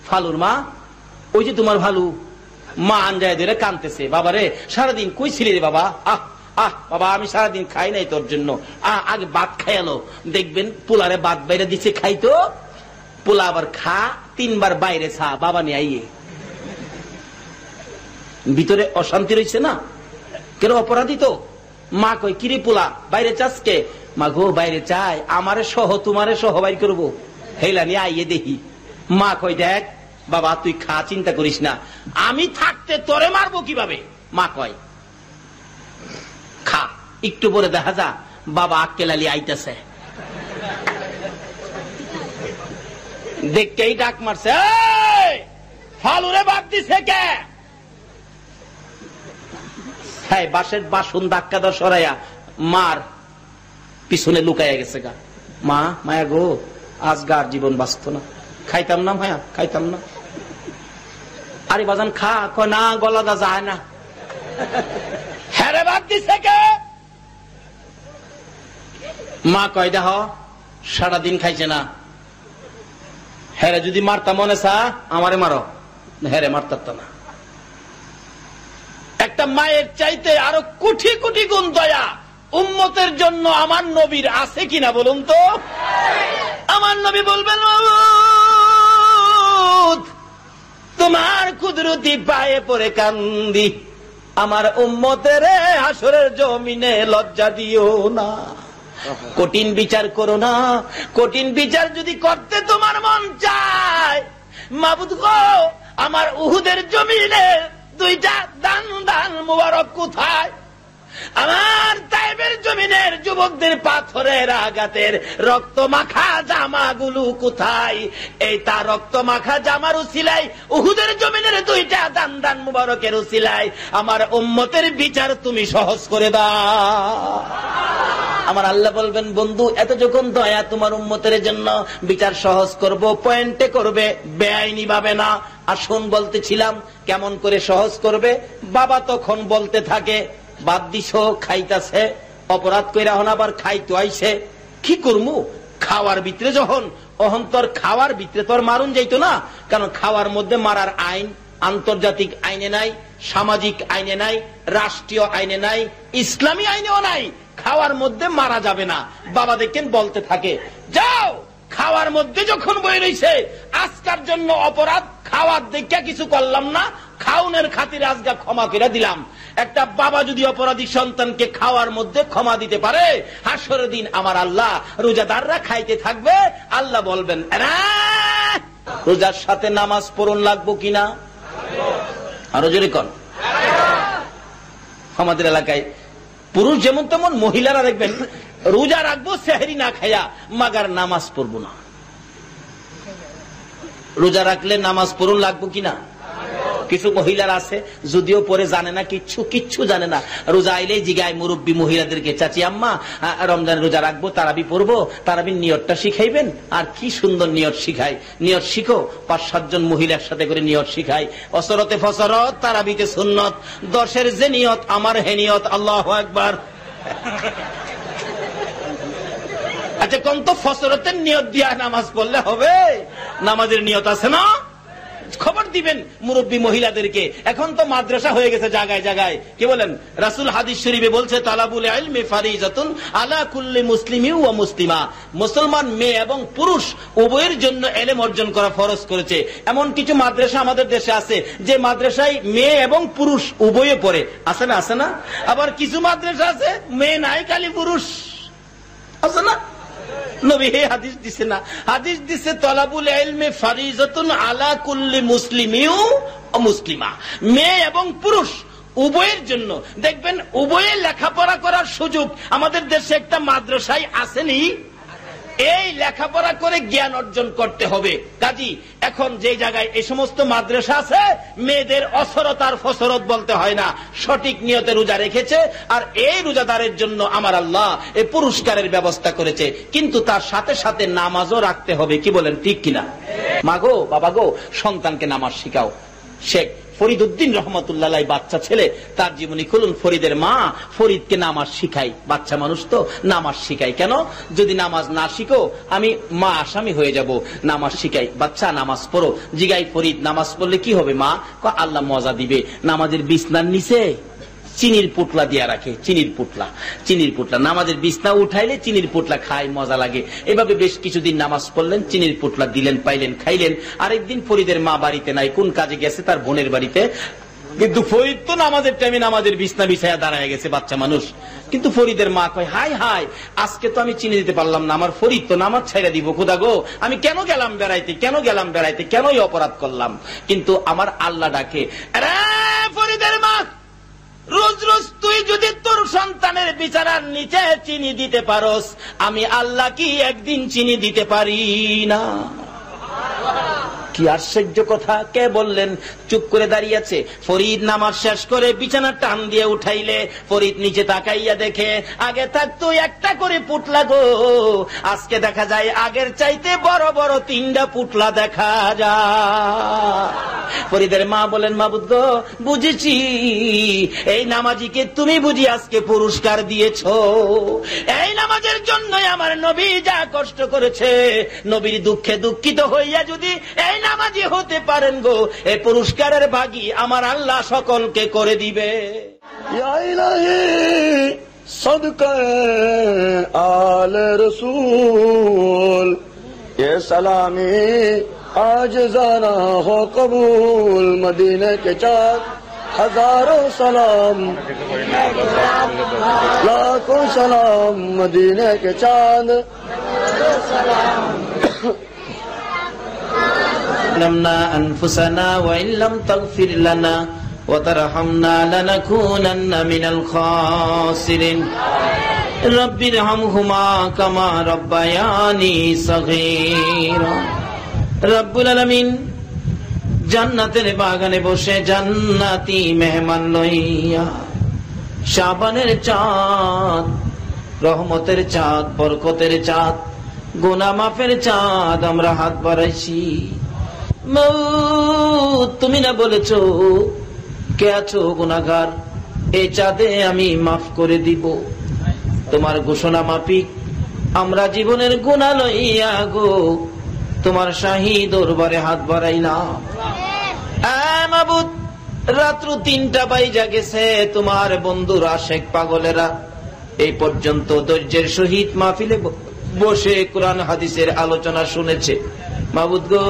ফালুর মা, ওই যে তোমার ভালু। মা আঞ্জায় ধরে কাঁদতেছে, বাবারে সারাদিন কই ছিলি রে বাবা, বাবা আমি সারাদিন খাই নাই তোর জন্য, আগে ভাত খাইলো। দেখবেন পোলারে ভাত বাইরে দিচ্ছে খাইতো, পোলা আবার খা 3 বার বাইরে ছা, বাবা নিয়ে আইয়ে। ভিতরে অশান্তি রয়েছে না, কেন অপরাধী তো। মা কই, কিরে পোলা বাইরে চাষকে? মা গো বাইরে চাই, আমারে সহ তোমারে সহ বাইর করবো, হেলা নিয়ে আইয়ে দেখি। মা কই, দেখ বাবা তুই খা, চিন্তা করিস না, আমি থাকতে তোরে মারবো কিভাবে। মা কয়, খা, একটু পরে দেখা যা বাবা আক্কেলালি আইতেছে, দেখতেই ডাক মারছে, ফালুরে বাদ দিছে কে? হ্যাঁ বাসের বাসন ধাক্কা দা সরাইয়া মার পিছনে লুকাইয়া গেছে গা। মা, মায়া গো আজ গার জীবন বাঁচত না, খাইতাম না মায়া, খাইতাম না। আরে বাজান খা, কয় না গলা দা যায় না। হ্যাঁ বাদ দিছে কে? মা কয়, দেখ সারাদিন খাইছে না, হ্যাঁ যদি মারতাম মনে চা আমারে মারো, হ্যাঁ মারতাম না। একটা মায়ের চাইতে আরো কোটি কোটি গুণ দয়া উম্মতের জন্য আমার নবীর আছে কিনা বলুন তো। আমার নবী বলবেন, তোমার কুদরতি পায়ে পড়ে কান্দি, আমার উম্মতের হাসরের জমিনে লজ্জা দিও না, কঠিন বিচার করো না। কঠিন বিচার যদি করতে তোমার মন চায়, মাবুদ গো আমার উহুদের জমিনে 2টা দান দান মুবারক কোথায়? আমার তাইবের জমিনের যুব যুবকদের পাথরের আঘাতের রক্ত মাখা জামাগুলো কোথায়? এই তার রক্ত মাখা জামার উসিলায়, উহুদের জমিনের দুইটা দান দান মুবারকের উসিলায় আমার উম্মতের বিচার তুমি সহজ করে দাও। আমার আল্লাহ বলবেন, বন্ধু এত যখন দয়া তোমার উম্মতের জন্য, বিচার সহজ করব, পয়েন্টে করবে, বেআইনি ভাবে না। আসুন বলতেছিলাম কেমন করে সহজ করবে। বাবা তখন বলতে থাকে, বাদ দিছ, খাইতাছে, অপরাধ কইরা হন আবার খাইতে আইছে, কি করমু? খাওয়ার ভিতরে যখন অহন্তর খাওয়ার ভিতরে তোর মারুন যাইতো না, কারণ খাওয়ার মধ্যে মারার আইন আন্তর্জাতিক আইনে নাই, সামাজিক আইনে নাই, রাষ্ট্রীয় আইনে নাই, ইসলামী আইনেও নাই। খাওয়ার মধ্যে মারা যাবে না। বাবা দেখেন বলতে থাকে, যাও খাওয়ার মধ্যে যখন বই রয়েছে, আজকার জন্য অপরাধ খাওয়ার দেখে কিছু করলাম না, খাওনের খাতিরে আজকে ক্ষমা করে দিলাম। একটা বাবা যদি অপরাধী সন্তানকে খাওয়ার মধ্যে ক্ষমা দিতে পারে, হাসরের দিন আমার আল্লাহ রোজাদাররা খাইতে থাকবে, আল্লাহ বলবেন রোজার সাথে নামাজ পড়ুন লাগবো কিনা? আরো জোরে কন। আমাদের এলাকায় পুরুষ যেমন তেমন মহিলারা দেখবেন রোজা রাখবো সেহরি না খাইয়া, মাগার নামাজ পড়বো না। রোজা রাখলে নামাজ পড়ুন লাগবো কিনা? কিছু মহিলার আছে যদিও পরে জানে না, কিচ্ছু জানে না, রোজা আইলেই জিগায় মুরব্বী মহিলাদেরকে, চাচি আম্মা রমজান রোজা রাখবো, তারাবি পড়বো, তারাবির নিয়তটা শিখাইবেন। আর কি সুন্দর নিয়ত শিখায়, নিয়ত শিখো। 5-7 জন মহিলার সাথে করে নিয়ত শিখায়, অসরতে ফসরত, তারাবিতে সুন্নত, 10-এর যে নিয়ত আমার হে নিয়ত, আল্লাহু আকবার। আচ্ছা কোন তো ফসরতের নিয়ত দিয়া নামাজ পড়লে হবে? নামাজের নিয়ত আছে না? খবর দিবেন মুরব্বী মহিলাদেরকে। এখন তো মাদ্রাসা হয়ে গেছে জায়গায় জায়গায়। কি বলেন? রাসূল হাদিস শরীফে বলছে, তালাবুল ইলমি ফারিজাতুন আলা কুল্লি মুসলিমিন ওয়া মুসলিমা। মুসলমান মেয়ে এবং পুরুষ উভয়ের জন্য ইলম অর্জন করা ফরজ করেছে। এমন কিছু মাদ্রাসা আমাদের দেশে আছে যে মাদ্রাসায় মেয়ে এবং পুরুষ উভয়ে পড়ে, আছে না? আছে না? আবার কিছু মাদ্রাসা আছে মেয়ে নাই, খালি পুরুষ, আছে না? নবী হে হাদিস দিছে না, হাদিস দিছে তলাবুল ইলমি ফারিজাতুন আলা কুল্লি মুসলিমিন ওয়া মুসলিমা। মেয়ে এবং পুরুষ উভয়ের জন্য। দেখবেন উভয়ে লেখাপড়া করার সুযোগ আমাদের দেশে একটা মাদ্রাসায় আসেনি। এই লেখাপড়া করে জ্ঞান অর্জন করতে হবে। কাজী এখন যে জায়গায় এই সমস্ত মাদ্রাসা আছে, মেয়েদের অসরতার ফসরত বলতে হয় না, সঠিক নিয়তে রোজা রেখেছে, আর এই রোজাদারের জন্য আমার আল্লাহ এই পুরস্কারের ব্যবস্থা করেছে। কিন্তু তার সাথে সাথে নামাজও রাখতে হবে। কি বলেন, ঠিক কিনা? মাগো বাবা গো, সন্তানকে নামাজ শিখাও। শেখ ফরিদউদ্দিন রহমতুল্লাহ বাচ্চা ছেলে, তার জীবনী খুলুন। ফরিদের মা ফরিদকে নামাজ শিখাই, বাচ্চা মানুষ তো নামাজ শিখাই। কেন? যদি নামাজ না শিখো আমি মা আসামি হয়ে যাব। নামাজ শিখাই, বাচ্চা নামাজ পড়ো। জিগাই ফরিদ, নামাজ পড়লে কি হবে মা? আল্লাহ মজা দিবে। নামাজের বিছনার নিচে চিনির পুটলা দিয়া রাখে, চিনির পুটলা নামাজের বিছনা উঠাইলে চিনির পুটলা খায়, মজা লাগে। এভাবে বেশ কিছুদিন নামাজ পড়লেন, চিনির পুটলা দিলেন, পাইলেন, খাইলেন। আরেকদিন ফরিদের মা বাড়িতে নাই, কোন কাজে গেছে? তার বোনের বাড়িতে। কিন্তু ফরিদ তো নামাজের টাইমে নামাজের বিছনা বিছায়া দাঁড়ায় গেছে, বাচ্চা মানুষ। কিন্তু ফরিদের মা কয়, হাই হাই, আজকে তো আমি চিনি দিতে পারলাম না, আমার ফরিদ তো নামাজ ছাইরা দিব, খোদা গো আমি কেন গেলাম বেড়াইতে, কেনই অপরাধ করলাম? কিন্তু আমার আল্লাহ ডাকে, আরে ফরিদের মা, রোজ রোজ তুই যদি তোর সন্তানের বিছানার নিচে চিনি দিতে পারস, আমি আল্লাহ কি একদিন চিনি দিতে পারি না? কি আশ্চর্য কথা! কে বললেন? চুপ করে দাঁড়িয়ে আছে। ফরিদ নামাজ শেষ করে বিছানা টান দিয়ে উঠাইলে ফরিদ নিচে তাকাইয়া দেখে আগে থাকতো একটা করে পুটলা গো, আজকে দেখা যায় আগের চাইতে বড় বড় 3টা পুটলা দেখা যায়। ফরিদের মা বলেন, মাবুদ গো বুঝেছি, এই নামাজিকে তুমি বুঝি আজকে পুরস্কার দিয়েছ। এই নামাজের জন্যই আমার নবী যা কষ্ট করেছে, নবীর দুঃখে দুঃখিত হইয়া যদি এই নামাজি হতে পারেন গো, এই পুরস্কারের ভাগী আমার আল্লাহ সকলকে করে দিবে। ইয়া ইলাহি সদকা আলে রসুল, ये सलामी आज जाना हो कबूल, मदीने के चाँद हजारों सलाम, लाखों सलाम, मदीने के चाँद ظلمنا أنفسنا وإن لم تغفر لنا وترحمنا لنكونن من الخاسرين. রব্বিরহামহুমা কামা রব্বায়ানি সগীরা। রব্বুল আলামিন জান্নাতের বাগানে বসে জান্নাতি মেহমান লইয়া শাবানের চাঁদ, রহমতের চাঁদ, বরকতের চাঁদ, গুনাহ মাফের চাঁদ আমরা হাত বাড়াইছি। মৌত তুমি না বলেছো কে আছো গুনাহগার, এই চাঁদে আমি মাফ করে দিব। তোমার ঘোষণা মাফিক আমরা জীবনের গুনাহ লইয়া গো তোমার শাহী দরবারে হাত বাড়াইলাম। মাবুদ, রাত্র 3টা বাইজা গেছে, তোমার বন্ধুরা আশেক পাগলেরা এই পর্যন্ত ধৈর্যের সহিত মাহফিলে বসে কোরআন হাদিসের আলোচনা শুনেছে। মাবুদ গো,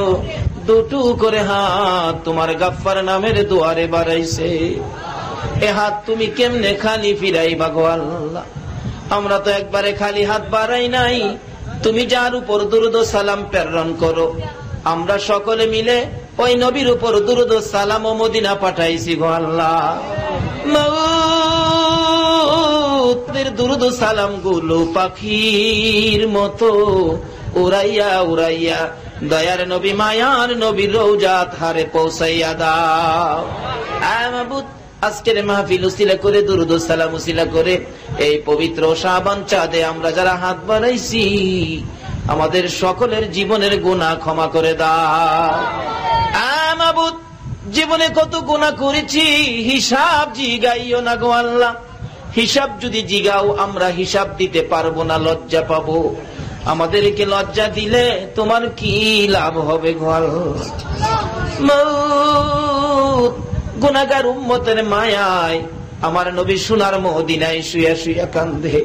দুটো করে হাত তোমার গাফফার নামের দুয়ারে বাড়াইছে। এ হাত তুমি কেমনে খালি ফিরাইবা গো আল্লাহ? আমরা তো একবারে খালি হাত বাড়াই নাই। তুমি যার উপর দুরূদ ও সালাম প্রেরণ করো, আমরা সকলে মিলে ওই নবীর উপর দুরূদ ও সালাম ও মদিনা পাঠাইছি গো আল্লাহ। মওতের দুরূদ ও সালাম গুলো পাখির মতো উড়াইয়া উড়াইয়া দয়ার নবী মায়ার নবীর রওজাত হারে পৌঁছাইয়া দাও। মাবুদ, আজকের মাহফিল উসিলা করে, দুরূদ ও সালাম উসিলা করে এই পবিত্র শাবান চাঁদে আমরা যারা হাত বাড়াইছি, আমাদের সকলের জীবনের গুনাহ ক্ষমা করে দাও। মাবুদ, জীবনে কত গুনাহ করেছি হিসাব জিগাইও না গো আল্লাহ। হিসাব যদি জিগাও আমরা হিসাব দিতে পারবো না, লজ্জা পাবো। আমাদেরকে লজ্জা দিলে তোমার কি লাভ হবে গো আল্লাহ? মওত, গুনাহগার উম্মতের মায়ায় আমার নবী সোনার মদিনায় শুয়া শুয়া কান্দে।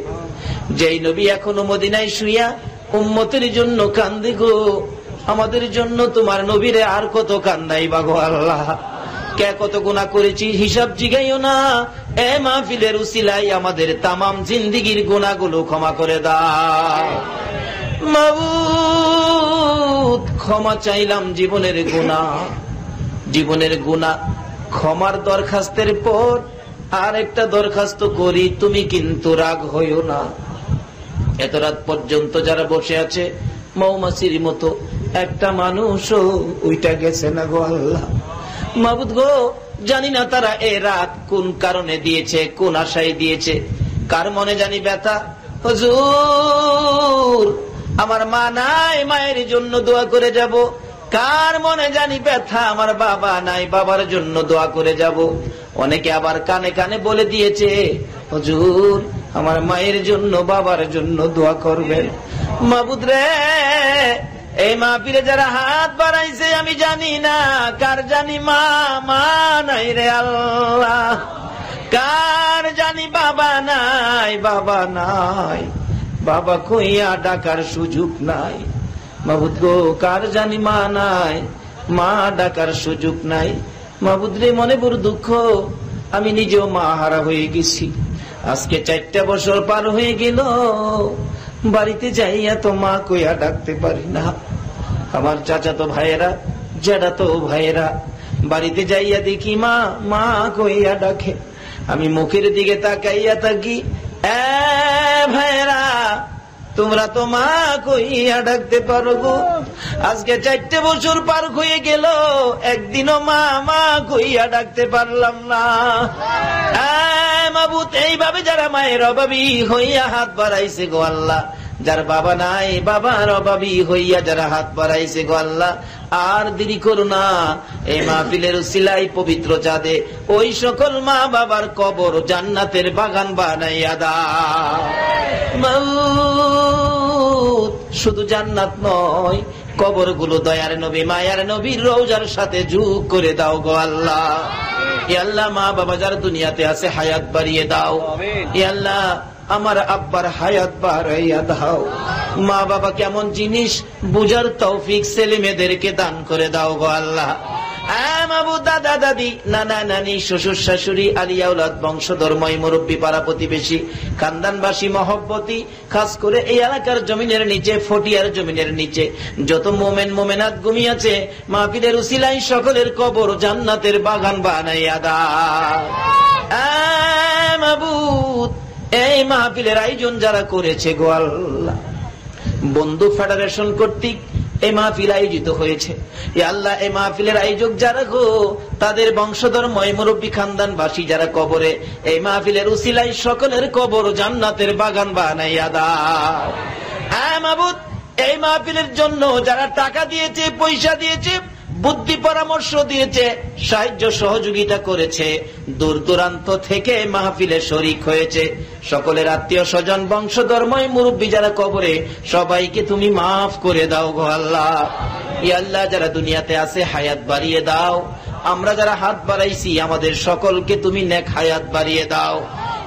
যেই নবী এখনো মদিনায় শুয়া উম্মতের জন্য কান্দে গো, আমাদের জন্য তোমার নবীরে আর কত কান্দাইবা গো আল্লাহ। কে কত গুনাহ করেছি হিসাব জিগাইও না। এ মাহফিলের উসিলায় আমাদের তামাম জিন্দেগীর গুনাহগুলো ক্ষমা করে দাও। মাবুদ, ক্ষমা চাইলাম জীবনের গুনাহ, জীবনের গুনাহ ক্ষমার দরখাস্তের পর আর একটা দরখাস্ত করি, তুমি কিন্তু রাগ হইও না। এত রাত পর্যন্ত যারা বসে আছে মৌমাছির মতো একটা মানুষও উইটা গেছে না গো আল্লাহ। মাবুদ গো, জানি না তারা এ রাত কোন কারণে দিয়েছে, কোন আশায় দিয়েছে, কার মনে জানি ব্যথা। হুজুর, আমার মা নাই, মায়ের জন্য দোয়া করে যাব। কার মনে জানি ব্যথা, আমার বাবা নাই, বাবার জন্য দোয়া করে যাব। অনেকে আবার কানে কানে বলে দিয়েছে, হুজুর আমার মায়ের জন্য, বাবার জন্য দোয়া করবেন। মাবুদ রে, এই মাহফিলে যারা হাত বাড়াইছে আমি জানি না কার জানি মা নাই রে আল্লাহ, কার জানি বাবা নাই, বাবা নাই, বাবা কইয়া ডাকার সুযোগ নাই। মাবুদ গো, কার জানি মা নাই, মা ডাকার সুযোগ নাই। মাবুদ রে, মনে বড় দুঃখ, আমি নিজেও মা হারা হয়ে গেছি। আজকে 4টা বছর পার হয়ে গেল, বাড়িতে যাইয়া তো মা কইয়া ডাকতে পারি না। আমার চাচাতো ভাইয়েরা, জ্যাঠাতো ভাইয়েরা বাড়িতে যাইয়া দেখি মা মা কইয়া ডাকে। আমি মুখের দিকে তাকাইয়া থাকি, এ ভাইয়েরা তোমরা তো মা কইয়া ডাকতে পারো গো। আজকে 4টে বছর পার হয়ে গেল, একদিনও মা মা কইয়া ডাকতে পারলাম না। মাবুদ, এইভাবে যারা মায়ের অভাবী হইয়া হাত বাড়াইছে গো আল্লাহ, যার বাবা নাই বাবার অভাবী হইয়া যারা হাত বাড়াইছে গো আল্লাহ, আর দেরি করো না, এই মাহফিলের উসিলাই পবিত্র চাঁদে ওই সকল মা বাবার কবর জান্নাতের বাগান বানাইয়া দাও। মাউত, শুধু জান্নাত নয়, কবরগুলো দয়ার নবী মায়ার নবীর রওজার সাথে যোগ করে দাও গো আল্লাহ। ইয়া আল্লাহ, মা বাবা যার দুনিয়াতে আছে হায়াত বাড়িয়ে দাও। ইয়া আল্লাহ, আমার আব্বার হায়াত বাড়াইয়া দাও। মা বাবা কেমন জিনিস বুঝার তৌফিক ছেলে মেয়েদেরকে দান করে দাও গো আল্লাহ। মাবুদ, দাদা দাদি, নানা নানি, শ্বশুর শাশুড়ি, আলিয়া উলাদ, বংশধর, মুরব্বী, পাড়া প্রতিবেশী, খানদানবাসী, মহব্বতী, খাস করে এই এলাকার জমিনের নিচে, ফটিয়ার জমিনের নিচে যত মোমেন মোমেনাত ঘুমিয়েছে, মাহফিলের উসিলাই সকলের কবর জান্নাতের বাগান বানাইয়া দাও। মাবুদ, এই মাহফিলের আয়োজন যারা করেছে গো আল্লাহ, বন্ধু ফেডারেশন কর্তৃক এই মাহফিল আয়োজিত হয়েছে। এ আল্লাহ, এই মাহফিলের আয়োজক যারা গো, তাদের বংশধর মুরব্বী খানদানবাসী যারা কবরে, এই মাহফিলের উসিলায় সকলের কবর জান্নাতের বাগান বানাইয়া দাও। হ্যাঁ মাবুদ, এই মাহফিলের জন্য যারা টাকা দিয়েছে, পয়সা দিয়েছে, বুদ্ধি পরামর্শ দিয়েছে, সাহায্য সহযোগিতা করেছে, দূর দূরান্ত থেকে মাহফিলে শরীক হয়েছে, সকলের আত্মীয় স্বজন বংশধর মুরব্বী যারা কবরে, সবাইকে তুমি মাফ করে দাও গো আল্লাহ। ইয়া আল্লাহ, যারা দুনিয়াতে আছে হায়াত বাড়িয়ে দাও। আমরা যারা হাত বাড়াইছি আমাদের সকলকে তুমি নেক হায়াত বাড়িয়ে দাও।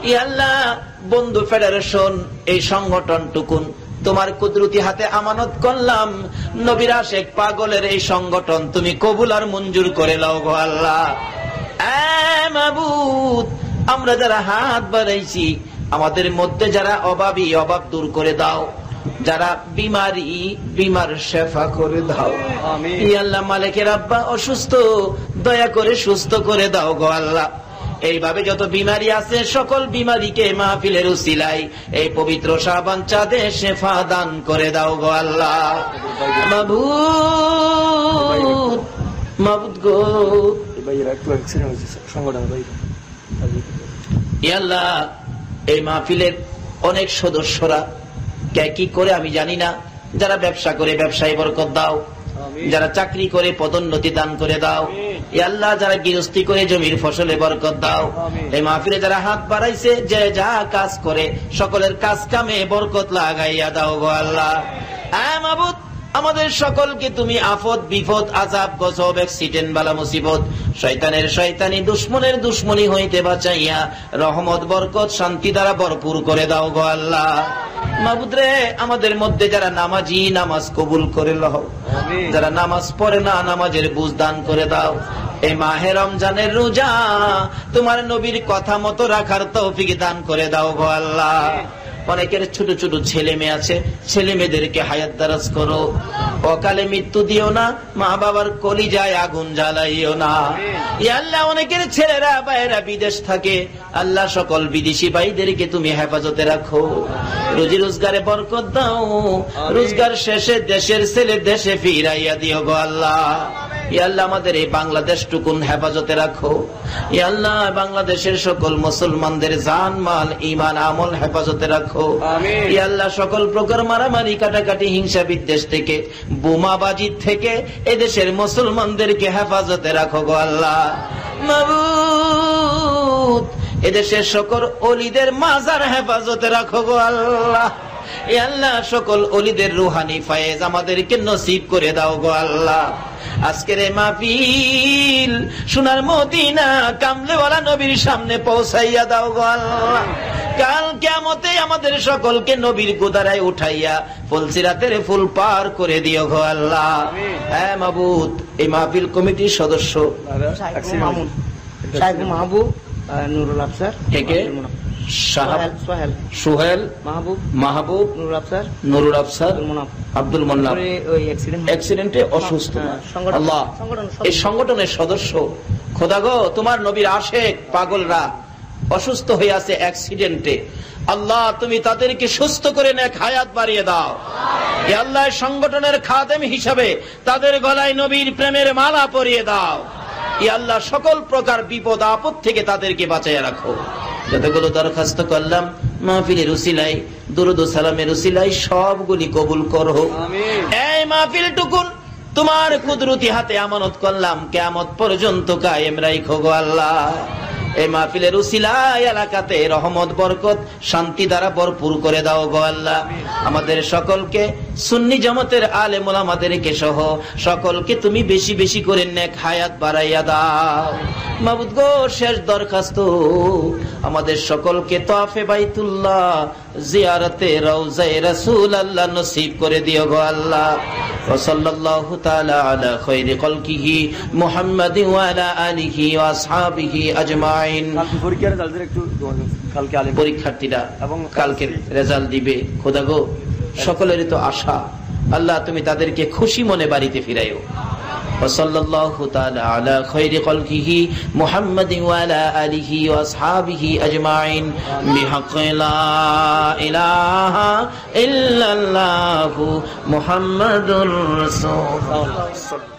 ইয়া আল্লাহ, বন্ধু ফেডারেশন এই সংগঠনটুকুন তোমার কুদরতি হাতে আমানত করলাম। নবীর আশেক পাগলের এই সংগঠন তুমি কবুল আর মঞ্জুর করে লাও গো আল্লাহ। মাবুদ, আমরা যারা হাত বাড়াইছি আমাদের মধ্যে যারা অভাবী, অভাব দূর করে দাও। যারা বিমারি, বিমার শেফা করে দাও। ইয়া আল্লাহ, মালিকের আব্বা অসুস্থ, দয়া করে সুস্থ করে দাও গো আল্লাহ। এইভাবে যত বিমারি আছে সকল বিমারিকে মাহফিলের উসিলায় এই পবিত্র শাবান চাঁদে শেফা দান করে দাও গো আল্লাহ। মাবুদ, মাবুদ গো, ইয়া আল্লাহ, এই মাহফিলের অনেক সদস্যরা কে কি করে আমি জানি না, যারা ব্যবসা করে ব্যবসায় বরকত দাও, যারা চাকরি করে পদোন্নতি দান করে দাও। ইয়া আল্লাহ, যারা গৃহস্থী করে জমির ফসলে বরকত দাও। এই মাহফিলে যারা হাত বাড়াইছে, যে যা কাজ করে সকলের কাজ কামে বরকত লাগাইয়া দাও গো আল্লাহ। হ্যাঁ মাবুদ, আমাদের সকলকে তুমি আফত, বিপদ, আযাব, গজব, অ্যাক্সিডেন্ট, বালা মুসিবত, শয়তানের শয়তানি, দুশমনের দুশমনি হইতে বাঁচাইয়া রহমত, বরকত, শান্তি দ্বারা ভরপুর করে দাও গো আল্লাহ। মাবুদ রে, আমাদের মধ্যে যারা নামাজি, নামাজ কবুল করে লও। যারা নামাজ পড়ে না, নামাজের বুঝ দান করে দাও। এই মাহে রমজানের রোজা তোমার নবীর কথা মতো রাখার তৌফিক দান করে দাও গো আল্লাহ। অনেকের ছোট ছোট ছেলে মেয়ে আছে, ছেলে মেয়েদেরকে হায়াত দারাজ করো, অকালে মৃত্যু দিও না, মা বাবার কলিজায় আগুন জ্বালাইও না। ইয়া আল্লাহ, অনেকের ছেলেরা বাইরা বিদেশ থাকে, আল্লাহ সকল বিদেশি ভাইদেরকে তুমি হেফাজতে রাখো, রুজি রোজগারে বরকত দাও, রোজগার শেষে দেশের ছেলে দেশে ফিরাইয়া দিও গো আল্লাহ। ইয়া আল্লাহ, আমাদের এই বাংলাদেশ টুকুন হেফাজতে রাখো। ইয়া আল্লাহ, বাংলাদেশের সকল মুসলমানদের জান, মাল, ঈমান, আমল হেফাজতে রাখো। ইয়া আল্লাহ, সকল প্রকার মারামারি, কাটাকাটি, হিংসা বিদ্বেষ থেকে, বোমাবাজি থেকে এদেশের মুসলমানদেরকে হেফাজতে রাখো গো আল্লাহ। মাবুদ, এদেশের সকল ওলিদের মাজার হেফাজতে রাখো গো আল্লাহ। ইয়া আল্লাহ, সকল ওলিদের রুহানি ফায়েজ আমাদেরকে নসিব করে দাও গো আল্লাহ। আজকের এই মাহফিল সোনার মদিনা কামলেওয়ালা নবীর সামনে পৌঁছাইয়া দাও গো আল্লাহ। কাল কিয়ামতে আমাদের সকলকে নবীর গোদারায় উঠাইয়া ফুলসিরাতের ফুল পার করে দিও গো আল্লাহ। হ্যাঁ মাবুদ, এই মাহফিল কমিটির সদস্য শাইখ মাহবুব, নুরুল আফসার, সোহেল, মাহবুব, নুরুল আফসার, আব্দুল মোন্নাফ অ্যাক্সিডেন্টে অসুস্থ। আল্লাহ, এই সংগঠনের সদস্য, খোদা গো, তোমার নবীর আশেক পাগলরা অসুস্থ হয়ে আছে অ্যাক্সিডেন্টে, আল্লাহ তুমি তাদেরকে সুস্থ করে নেক হায়াত বাড়িয়ে দাও। হে আল্লাহ, সংগঠনের খাদেম হিসাবে তাদের গলায় নবীর প্রেমের মালা পরিয়ে দাও। হে আল্লাহ, সকল প্রকার বিপদ আপদ থেকে তাদেরকে বাঁচাইয়া রাখো। যতগুলো দরখাস্ত করলাম মাহফিলের উসিলায়, দুরুদ ও সালামের উসিলায় সবগুলি কবুল করো। এই মাহফিল টুকুন তোমার কুদরতি হাতে আমানত করলাম, কিয়ামত পর্যন্ত কায়েম রাখো গো আল্লাহ। এই মাহফিলের উসিলায় এলাকাতে রহমত, বরকত, শান্তি দ্বারা ভরপুর করে দাও গো আল্লাহ। আমাদের সকলকে, সুন্নি জামাতের আলেম ওলামাদেরকে সহ সকলকে তুমি বেশি বেশি করে নেক হায়াত বাড়াইয়া দাও। মাবুদ গো, শেষ দরখাস্ত, আমাদের সকলকে তাওয়াফে বাইতুল্লাহ, জিয়ারতে রওজায়ে রাসূলুল্লাহ নসিব করে দিও গো আল্লাহ। ওয়া সাল্লাল্লাহু তাআলা আলা খায়রি খালকিহি মুহাম্মাদিন ওয়া আলা আলিহি ওয়া আসহাবিহি আজমাইন। পরীক্ষার্থীরা কালকে রেজাল্ট দিবে, খোদা গো, সকলেরই তো আশা, আল্লাহ তুমি তাদেরকে খুশি মনে বাড়িতে ফিরাইও। ওয়া সাল্লাল্লাহু তাআলা আলা খায়রি খালকিহি মুহাম্মাদিন ওয়া আলা আলিহি ওয়া আসহাবিহি আজমাইন বিহাক্কি লা ইলাহা ইল্লাল্লাহু মুহাম্মাদুর রাসূলুল্লাহ।